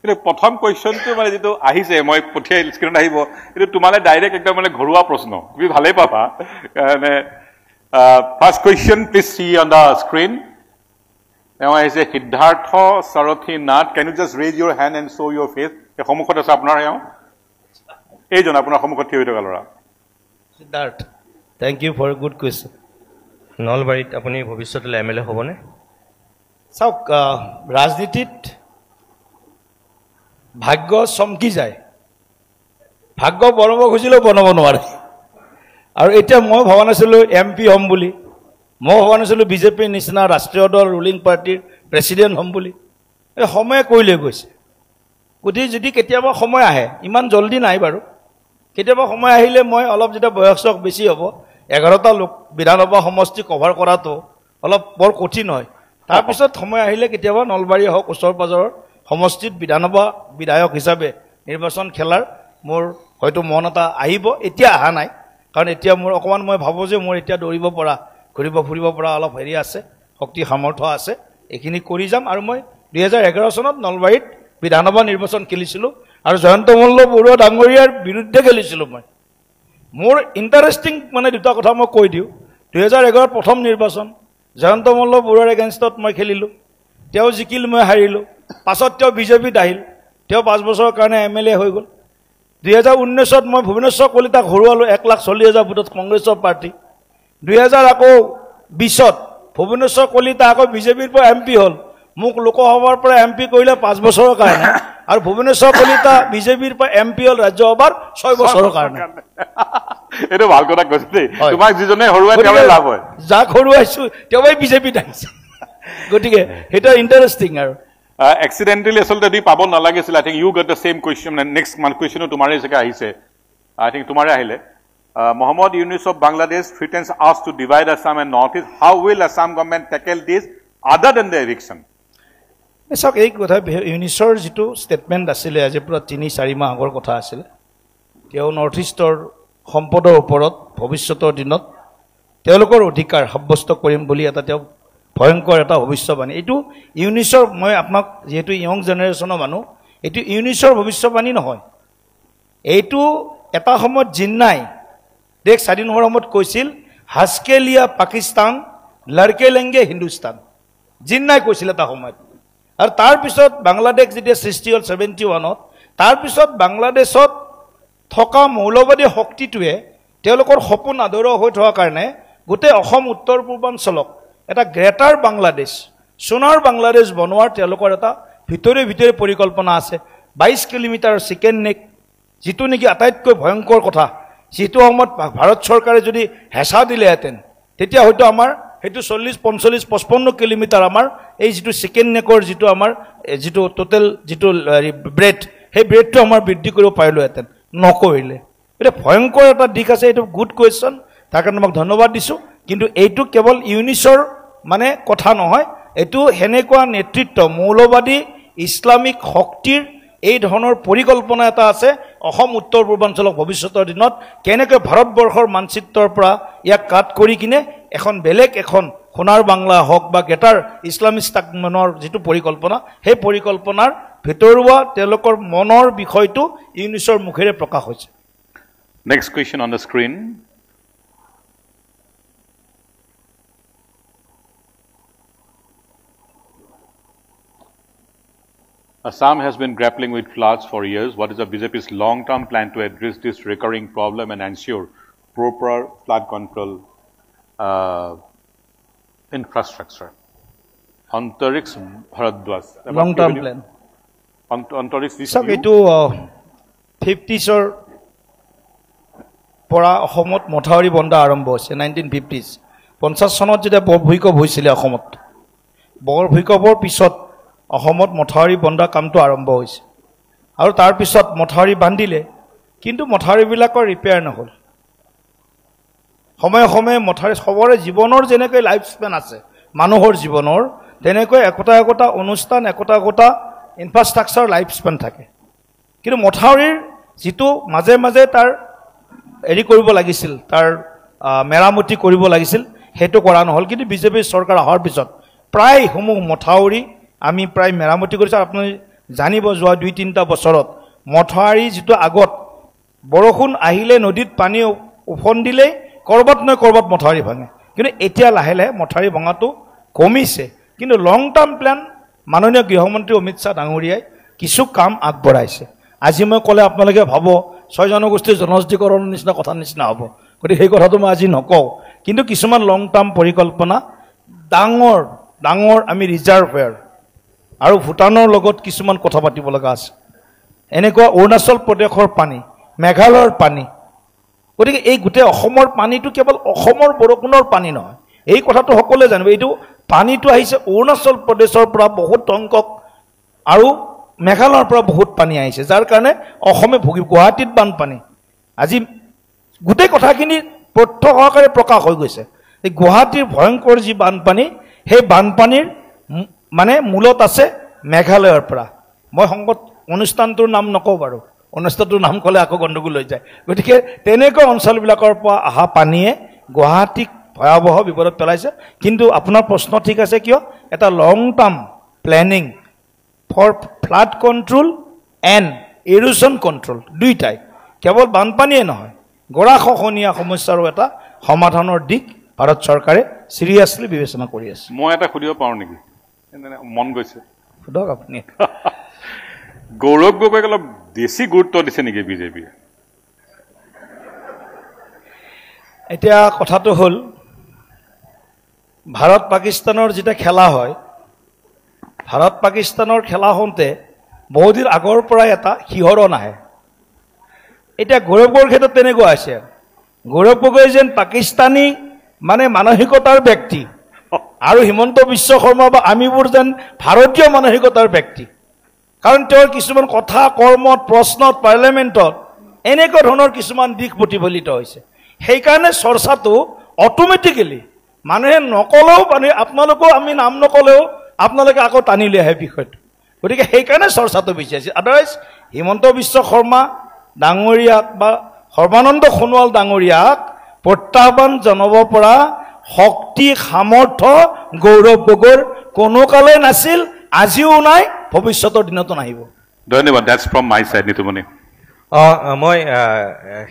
কিন্তু প্ৰথম কুৱেশ্যনটো মানে যিটো আহিছে, মই পঠিয়াই স্ক্ৰীণত আহিব, এইটো তোমালে ডাইৰেক্ট একদম মানে ঘৰুৱা প্ৰশ্ন, তুমি ভালেই পাবা। কাৰণে first question please see on the screen. তেওঁ আহিছে Siddharth Sarathi Nath. Can you just raise your hand and show' your face? এই সন্মুখত আছে আপোনাৰ, এইজন আপোনাৰ সন্মুখত থিয় হৈ থকা ল'ৰা। Siddharth, thank you for good question. নলবাৰীত আপুনি ভৱিষ্যতলৈ MLA হ'বনে? চাওক, ৰাজনীতিত ভাগ্য চমকি যায়, ভাগ্য বনাব খুজিলেও বনাব নোৱাৰে। আৰু এতিয়া মই ভবা নাছিলোঁ MP হ'ম বুলি, মই ভবা নাছিলোঁ বিজেপিৰ নিচিনা ৰাষ্ট্ৰীয় দল ৰুলিং পাৰ্টিৰ প্ৰেচিডেণ্ট হ'ম বুলি এই সময়ে কৈ লৈ গৈছে গতিকে যদি কেতিয়াবা সময় আহে ইমান জলদি নাই বাৰু কেতিয়াবা সময় আহিলে মই অলপ যেতিয়া বয়স বেছি হ'ব 11টা লোক বিধানসভা সমষ্টি কভাৰ কৰাটো অলপ বৰ কঠিন হয় তাৰপিছত সময় আহিলে কেতিয়াবা নলবাৰী হওক ওচৰ পাজৰৰ সমষ্টিত বিধানসভা বিধায়ক হিচাপে নিৰ্বাচন খেলাৰ মোৰ হয়তো মন এটা আহিব এতিয়া অহা নাই কাৰণ এতিয়া মোৰ অকণমান মই ভাবোঁ যে মোৰ এতিয়া দৌৰিব পৰা ঘূৰিব ফুৰিব পৰা অলপ হেৰি আছে শক্তি সামৰ্থ্য আছে এইখিনি কৰি যাম আৰু মই 2011 চনত নলবাৰীত বিধানসভা নিৰ্বাচন খেলিছিলোঁ আৰু জয়ন্ত মল্ল বৰুৱা ডাঙৰীয়াৰ বিৰুদ্ধে খেলিছিলোঁ মই মোৰ ইণ্টাৰেষ্টিং মানে দুটা কথা মই কৈ দিওঁ 2011 প্ৰথম নিৰ্বাচন জয়ন্ত মল্ল বৰুৱাৰ এগেইনষ্টত মই খেলিলোঁ তেওঁ জিকিল মই হাৰিলোঁ পাছত তেওঁ বিজেপিত আহিল তেওঁ 5 বছৰৰ কাৰণে MLA হৈ গ'ল 2019ত মই ভুৱনেশ্বৰ কলিতাক হৰুৱালোঁ 1,40,000 ভোটত কংগ্ৰেছৰ পাৰ্টি 2020ত ভুৱনেশ্বৰ কলিতা আকৌ বিজেপিৰ পৰা MP হ'ল মোক লোকসভাৰ পৰা MP কৰিলে 5 বছৰৰ কাৰণে আৰু ভুৱনেশ্বৰ কলিতা বিজেপিৰ পৰা MP হ'ল ৰাজ্যসভাৰ 6 বছৰৰ কাৰণে এইটো ভাল কথা কৈছে দেই তোমাক যিজনে হৰুৱাই তেওঁৱে লাভ হয় যাক হৰুৱাইছোঁ তেওঁৱে বিজেপিত আহিছে গতিকে সেইটো ইণ্টাৰেষ্টিং আৰু accidentally assault di pabo nalagisil I think you got the same question and next one question tumare jaka ahise I think tumare ahile Mohammad Yunus of Bangladesh threatens us to divide Assam and Northeast how will Assam government tackle this other than the eviction ask এই কথা ইউনিছৰ যেটো statement আছিল আজি পুৰা 3-4 মাহ আগৰ কথা আছিল তেও নৰ্থ ইষ্টৰ সম্পদৰ ওপৰত ভৱিষ্যতৰ দিনত তেওঁলোকৰ অধিকাৰ সাব্যস্ত কৰিম বুলি এটা তেও ভয়ংকৰ এটা ভৱিষ্যবাণী এটো ইউনিছৰ মই আপোনাক যেহেতু ইয়ং জেনাৰেশনৰ মানুহ এটো ইউনিছৰ ভৱিষ্যবাণী নহয় এটো এটা সময়ত জিন্নাই দেশ স্বাধীন হোৱাৰ সময়ত কৈছিল হাসকে লিয়া পাকিস্তান লড়কে লেঙ্গে হিন্দুস্তান জিন্নাই কৈছিল এটা সময়ত আৰু তাৰ পিছত বাংলাদেশ যেতিয়া সৃষ্টি হ'ল 71ত তাৰ পিছত বাংলাদেশত থকা মৌলবাদী শক্তিটোৱে তেওঁলোকৰ সপোন আদৰ হৈ থকা কাৰণে গোটেই অসম উত্তৰ পূৰ্বাঞ্চলক এটা গ্ৰেটাৰ বাংলাদেশ সোনাৰ বাংলাদেশ বনোৱাৰ তেওঁলোকৰ এটা ভিতৰে ভিতৰে পৰিকল্পনা আছে 22 কিলোমিটাৰ সেকেন্ড নেক যেটো নেকি আটাইতকৈ ভয়ংকৰ কথা যেটো সময়ত ভাৰত চৰকাৰে যদি হেঁচা দিলেহেঁতেন তেতিয়া হয়তো আমাৰ হেতু 40 45 55 কিলোমিটাৰ আমাৰ এই যেটো সেকেন্ড নেকৰ যেটো আমাৰ যেটো টোটাল যেটো ব্ৰেড সেই ব্ৰেডটো আমাৰ বৃদ্ধি কৰিব পাৰিলোহেঁতেন নকৰিলে এটা ভয়ংকৰ এটা দিক আছে এটা গুড কোৱেশ্চন তাৰ কাৰণে মই ধন্যবাদ দিছো কিন্তু এইটো কেৱল ইউনিছৰ মানে কথা নহয় এটো হেনেকুৱা নেতৃত্ব মৌলবাদী ইসলামিক শক্তিৰ এই ধৰণৰ পৰিকল্পনা এটা আছে অসম উত্তৰ পূৰ্বাঞ্চলৰ ভৱিষ্যতৰ দিনত কেনেকৈ ভাৰতবৰ্ষৰ মানচিত্ৰৰ পৰা ইয়াক কাট কৰি কিনে এখন বেলেগ এখন সোণাৰ বাংলা হক বা গেটাৰ ইসলামিষ্ট মনৰ যেটো পৰিকল্পনা সেই পৰিকল্পনাৰ ভিতৰুৱা তেওঁলোকৰ মনৰ বিষয়টো ইউনিছৰ মুখেৰে প্ৰকাশ হৈছে Next question on the screen Assam has been grappling with floods for years. What is the BJP's long-term plan to address this recurring problem and ensure proper flood control infrastructure? Antarix Bharadwaj. Long-term plan. Antarix, this is to 50s or পৰা অসমত মথাউৰি বন্ধা আৰম্ভ হৈছে 1950s 50 চনত যেতিয়া বৰ ভূমিকম্প হৈছিল অসমত বৰ ভূমিকম্পৰ পিছত অসমত মথাউৰি বন্ধা কামটো আৰম্ভ হৈছে আৰু তাৰ পিছত মথাউৰি বান্ধিলে কিন্তু মথাউৰিবিলাকৰ ৰিপেয়াৰ নহল সময়ে সময়ে মথাউৰি সবৰে জীৱনৰ যেনেকৈ লাইফ স্পেন আছে মানুহৰ জীৱনৰ তেনেকৈ একোটা অনুষ্ঠান একোটা ইনফ্ৰাষ্ট্ৰাকচাৰ লাইফ স্পেন থাকে কিন্তু মথাউৰিৰ যেটো মাজে মাজে তাৰ এৰি কৰিব লাগিছিল তাৰ মেৰামতি কৰিব লাগিছিল হেতু কৰা নহল কিন্তু বিজেপি চৰকাৰ অহাৰ পিছত প্ৰায় সমূহ মথাউৰি আমি প্ৰায় মেৰামতি কৰিছো আপুনি জানিব যোৱা 2-3টা বছৰত মথাউৰি যেটো আগত বৰষুণ আহিলে নদীত পানী উফন দিলে কৰবাত মথাউৰি ভাঙে কিন্তু এতিয়া লাহে লাহে মথাউৰি ভাঙাটো কমিছে কিন্তু লং টাৰ্ম প্ল্যান মাননীয় গৃহমন্ত্ৰী অমিত শাহ ডাঙৰীয়াই কিছু কাম আগবঢ়াইছে আজি মই কলে আপোনালোকে ভাব 6 জনগোষ্ঠীৰ জনজাতিকৰণৰ নিচিনা কথা নিচিনা হ'ব গতি সেই কথাটো মই আজি নকওঁ কিন্তু কিছুমান লং টাৰ্ম পৰিকল্পনা ডাঙৰ আমি ৰিজাৰ্ভাৰ আৰু ভুটানৰ লগত কিছুমান কথা পাতিব লগা আছে এনেকুৱা অৰুণাচল প্ৰদেশৰ পানী মেঘালয়ৰ পানী গতিকে এই গুটে অসমৰ পানীটো কেৱল অসমৰ বৰষুণৰ পানী নহয় এই কথাটো সকলোৱে জানিব। এইটো পানীটো আহিছে অৰুণাচল প্ৰদেশৰ পৰা বহুত সংখ্যক আৰু মেঘালয়ৰ পৰা বহুত পানী আহিছে, যাৰ কাৰণে অসমে ভুগি গুৱাহাটীত বানপানী। আজি গোটেই কথাখিনি তথ্য সহকাৰে প্ৰকাশ হৈ গৈছে। এই গুৱাহাটীৰ ভয়ংকৰ যি বানপানী, সেই বানপানীৰ মানে মূলত আছে মেঘালয়ৰ পৰা। মই সংবাদ অনুষ্ঠানটোৰ নাম নকওঁ বাৰু, অনুষ্ঠানটোৰ নাম ক'লে আকৌ গণ্ডগোল হৈ যায়। গতিকে তেনেকুৱা অঞ্চলবিলাকৰ পৰা অহা পানীয়ে গুৱাহাটীক ভয়াৱহ বিপদত পেলাইছে। কিন্তু আপোনাৰ প্ৰশ্ন ঠিক আছে, কিয় এটা long term planning for flood control and erosion control, দুইটাই, কেৱল বানপানীয়ে নহয়, গৰাখহনীয়া সমস্যাৰো এটা সমাধানৰ দিশ ভাৰত চৰকাৰে চিৰিয়াছলি বিবেচনা কৰি আছে। মই এটা সুধিব পাৰোঁ নেকি, মন গৈছে? সোধক আপুনি। গৌৰৱ গগৈক অলপ বেছি গুৰুত্ব দিছে নেকি বিজেপিয়ে? এতিয়া কথাটো হ'ল, ভাৰত পাকিস্তানৰ যেতিয়া খেলা হয়, ভাৰত পাকিস্তানৰ খেলা হওঁতে বহুদিন আগৰ পৰাই এটা শিহৰণ আহে। এতিয়া গৌৰৱ গগৈৰ ক্ষেত্ৰত তেনেকুৱা আছে। গৌৰৱ গগৈ যেন পাকিস্তানী মানে মানসিকতাৰ ব্যক্তি, আৰু হিমন্ত বিশ্ব শৰ্মা বা আমিবোৰ যেন ভাৰতীয় মানসিকতাৰ ব্যক্তি। কাৰণ তেওঁৰ কিছুমান কথা কৰ্মত, প্ৰশ্নত, পাৰ্লিয়ামেণ্টত এনেকুৱা ধৰণৰ কিছুমান দিশ প্ৰতিফলিত হৈছে। সেইকাৰণে চৰ্চাটো অট'মেটিকেলি মানুহে নকলেও, মানে আপোনালোকেও আমি নাম নকলেও আপোনালোকে আকৌ টানি লৈ আহে বিষয়টো। গতিকে সেইকাৰণে চৰ্চাটো বেছি আছে। আদাৰৱাইজ হিমন্ত বিশ্ব শৰ্মা ডাঙৰীয়াক বা সৰ্বানন্দ সোণোৱাল ডাঙৰীয়াক প্ৰত্যাহ্বান জনাব পৰা শক্তি, সামৰ্থ্য গৌৰৱ গগৈৰ কোনো কালে নাছিল, আজিও নাই, ভৱিষ্যতৰ দিনতো নাহিব। ধন্যবাদ। That's from my side. Nitumoni, মই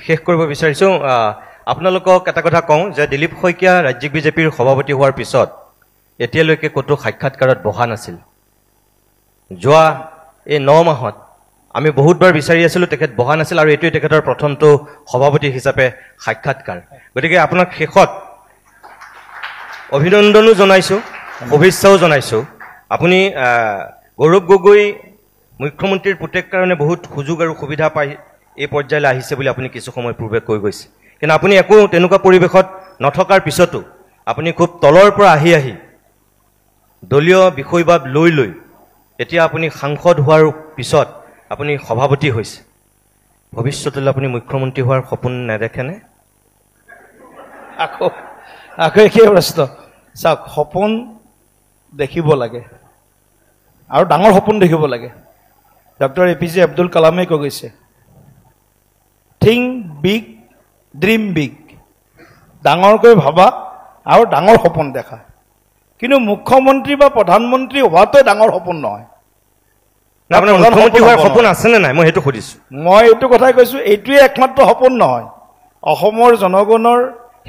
শেষ কৰিব বিচাৰিছোঁ। আপোনালোকক এটা কথা কওঁ যে দিলীপ শইকীয়া ৰাজ্যিক বিজেপিৰ সভাপতি হোৱাৰ পিছত এতিয়ালৈকে ক'তো সাক্ষাৎকাৰত বহা নাছিল। যোৱা এই 9 মাহত আমি বহুতবাৰ বিচাৰি আছিলোঁ, তেখেত বহা নাছিল, আৰু এইটোৱে তেখেতৰ প্ৰথমটো সভাপতি হিচাপে সাক্ষাৎকাৰ। গতিকে আপোনাক শেষত অভিনন্দনো জনাইছোঁ, শুভেচ্ছাও জনাইছোঁ। আপুনি গৌৰৱ গগৈ মুখ্যমন্ত্ৰীৰ পুতেক কাৰণে বহুত সুযোগ আৰু সুবিধা পাই এই পৰ্যায়লৈ আহিছে বুলি আপুনি কিছু সময় পূৰ্বে কৈ গৈছে। কিন্তু আপুনি একো তেনেকুৱা পৰিৱেশত নথকাৰ পিছতো আপুনি খুব তলৰ পৰা আহি আহি দলীয় বিষয়বাদ লৈ লৈ এতিয়া আপুনি সাংসদ হোৱাৰ পিছত আপুনি সভাপতি হৈছে। ভৱিষ্যতলৈ আপুনি মুখ্যমন্ত্ৰী হোৱাৰ সপোন নেদেখেনে? আকৌ একেই প্ৰশ্ন। চাওক, সপোন দেখিব লাগে আৰু ডাঙৰ সপোন দেখিব লাগে। ডক্টৰ APJ আব্দুল কালামে কৈ গৈছে, থিংক বিগ, ড্ৰিম বিগ, ডাঙৰকৈ ভাবা আৰু ডাঙৰ সপোন দেখা। কিন্তু মুখ্যমন্ত্ৰী বা প্ৰধানমন্ত্ৰী হোৱাটোৱে ডাঙৰ সপোন নহয়। আপোনাৰ মুখ্যমন্ত্ৰী হোৱাৰ সপোন আছেনে নাই, মই সেইটো সুধিছোঁ। মই এইটো কথাই কৈছোঁ, এইটোৱে একমাত্ৰ সপোন নহয়। অসমৰ জনগণৰ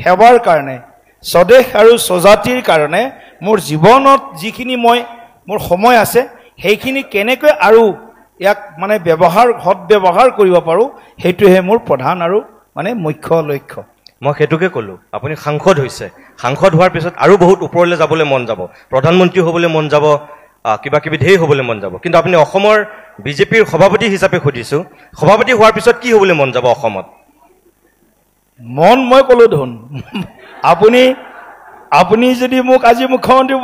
সেৱাৰ কাৰণে, স্বদেশ আৰু স্বজাতিৰ কাৰণে মোৰ জীৱনত যিখিনি মোৰ সময় আছে, সেইখিনি কেনেকৈ আৰু ইয়াক মানে সৎ ব্যৱহাৰ কৰিব পাৰোঁ, সেইটোহে মোৰ প্ৰধান আৰু মানে মুখ্য লক্ষ্য। মই সেইটোকে ক'লোঁ। আপুনি সাংসদ হৈছে, সাংসদ হোৱাৰ পিছত আৰু বহুত ওপৰলৈ যাবলৈ মন যাব, প্ৰধানমন্ত্ৰী হ'বলৈ মন যাব, কিবা কিবি ঢেৰ হ'বলৈ মন যাব। কিন্তু আপুনি অসমৰ বিজেপিৰ সভাপতি হিচাপে সুধিছোঁ, সভাপতি হোৱাৰ পিছত কি হ'বলৈ মন যাব অসমত? মই ক'লোঁ দেখোন, আপুনি যদি মোক আজি মুখ্যমন্ত্ৰী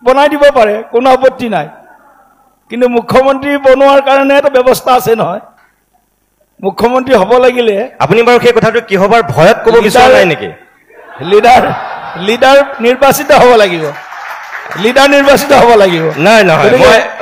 বনাই দিব পাৰে, কোনো আপত্তি নাই। কিন্তু মুখ্যমন্ত্ৰী বনোৱাৰ কাৰণে এটা ব্যৱস্থা আছে নহয়। মুখ্যমন্ত্ৰী হ'ব লাগিলে আপুনি বাৰু সেই কথাটো কিহবাৰ ভয়ত ক'ব বিচৰা নাই নেকি? লিডাৰ নিৰ্বাচিত হ'ব লাগিব। নাই নহয়,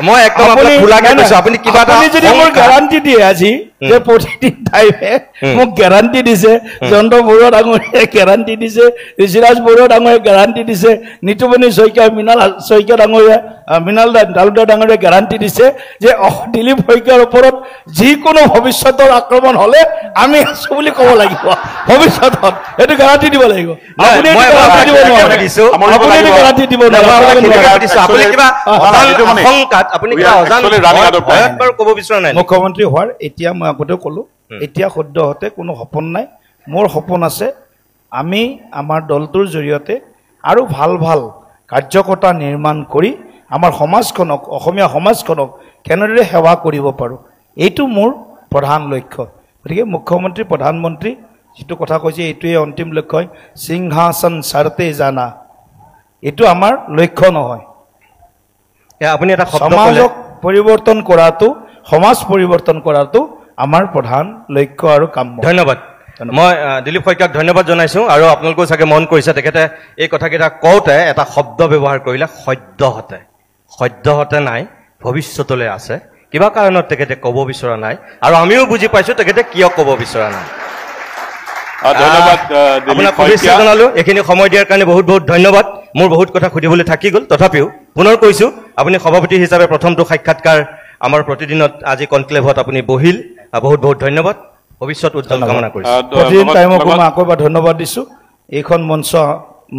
মই একদম আপোনাক খোলাকে কৈছোঁ। আপুনি কিবা এটা যদি মোৰ গেৰাণ্টি দিয়ে আজি যে প্ৰতিদিন টাইমে মোক গেৰাণ্টি দিছে, জয়ন্ত বৰুৱা ডাঙৰীয়াই গেৰাণ্টি দিছে, ঋষিৰাজ বৰুৱা ডাঙৰীয়াই গেৰাণ্টি দিছে, নিতুমণি শইকীয়া, মৃণাল শইকীয়া ডাঙৰীয়া, মৃণাল তালুকদাৰ ডাঙৰীয়াই গেৰাণ্টি দিছে যে দিলীপ শইকীয়াৰ ওপৰত যিকোনো ভৱিষ্যতৰ আক্ৰমণ হ'লে আমি আছো বুলি ক'ব লাগিব। ভৱিষ্যতত এইটো গেৰাণ্টি দিব লাগিব। আপুনি গেৰাণ্টি দিব নোৱাৰে। মুখ্যমন্ত্ৰী হোৱাৰ এতিয়া মই আগতেও ক'লোঁ, এতিয়া সদ্যহতে কোনো সপোন নাই। মোৰ সপোন আছে আমি আমাৰ দলটোৰ জৰিয়তে আৰু ভাল কাৰ্যকৰ্তা নিৰ্মাণ কৰি আমাৰ সমাজখনক, অসমীয়া সমাজখনক কেনেদৰে সেৱা কৰিব পাৰোঁ, এইটো মোৰ প্ৰধান লক্ষ্য। গতিকে মুখ্যমন্ত্ৰী, প্ৰধানমন্ত্ৰী যিটো কথা কৈছে এইটোৱে অন্তিম লক্ষ্য হয় সিংহাসন সাৰতে জানা এইটো আমাৰ লক্ষ্য নহয় আপুনি এটা শব্দ সমাজক পৰিৱৰ্তন কৰাটো সমাজ পৰিৱৰ্তন কৰাটো আমাৰ প্ৰধান লক্ষ্য আৰু কাম ধন্যবাদ মই দিলীপ শইকীয়াক ধন্যবাদ জনাইছোঁ আৰু আপোনালোকেও চাগে মন কৰিছে তেখেতে এই কথাকেইটা কওঁতে এটা শব্দ ব্যৱহাৰ কৰিলে সদ্যহতে নাই ভৱিষ্যতলৈ আছে কিবা কাৰণত তেখেতে ক'ব বিচৰা নাই আৰু আমিও বুজি পাইছোঁ তেখেতে কিয় ক'ব বিচৰা নাই ধন্যবাদ আপোনাক শুভেচ্ছা জনালোঁ এইখিনি সময় দিয়াৰ কাৰণে বহুত বহুত ধন্যবাদ মোৰ বহুত কথা সুধিবলৈ থাকি গ'ল তথাপিও পুনৰ কৈছোঁ আপুনি সভাপতি হিচাপে প্ৰথমটো সাক্ষাৎকাৰ আমাৰ প্ৰতিদিনত আজি কনক্লেভত আপুনি বহিল বহুত বহুত ধন্যবাদ ভৱিষ্যত উজ্জ্বল কামনা কৰিছোঁ প্ৰতিদিন টাইমক মই আকৌ এবাৰ ধন্যবাদ দিছোঁ এইখন মঞ্চ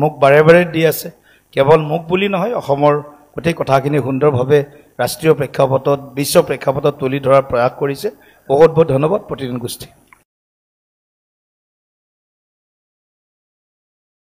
মোক বাৰে বাৰে দি আছে কেৱল মোক বুলি নহয় অসমৰ গোটেই কথাখিনি সুন্দৰভাৱে ৰাষ্ট্ৰীয় প্ৰেক্ষাপটত বিশ্ব প্ৰেক্ষাপটত তুলি ধৰাৰ প্ৰয়াস কৰিছে বহুত বহুত ধন্যবাদ প্ৰতিদিন গোষ্ঠী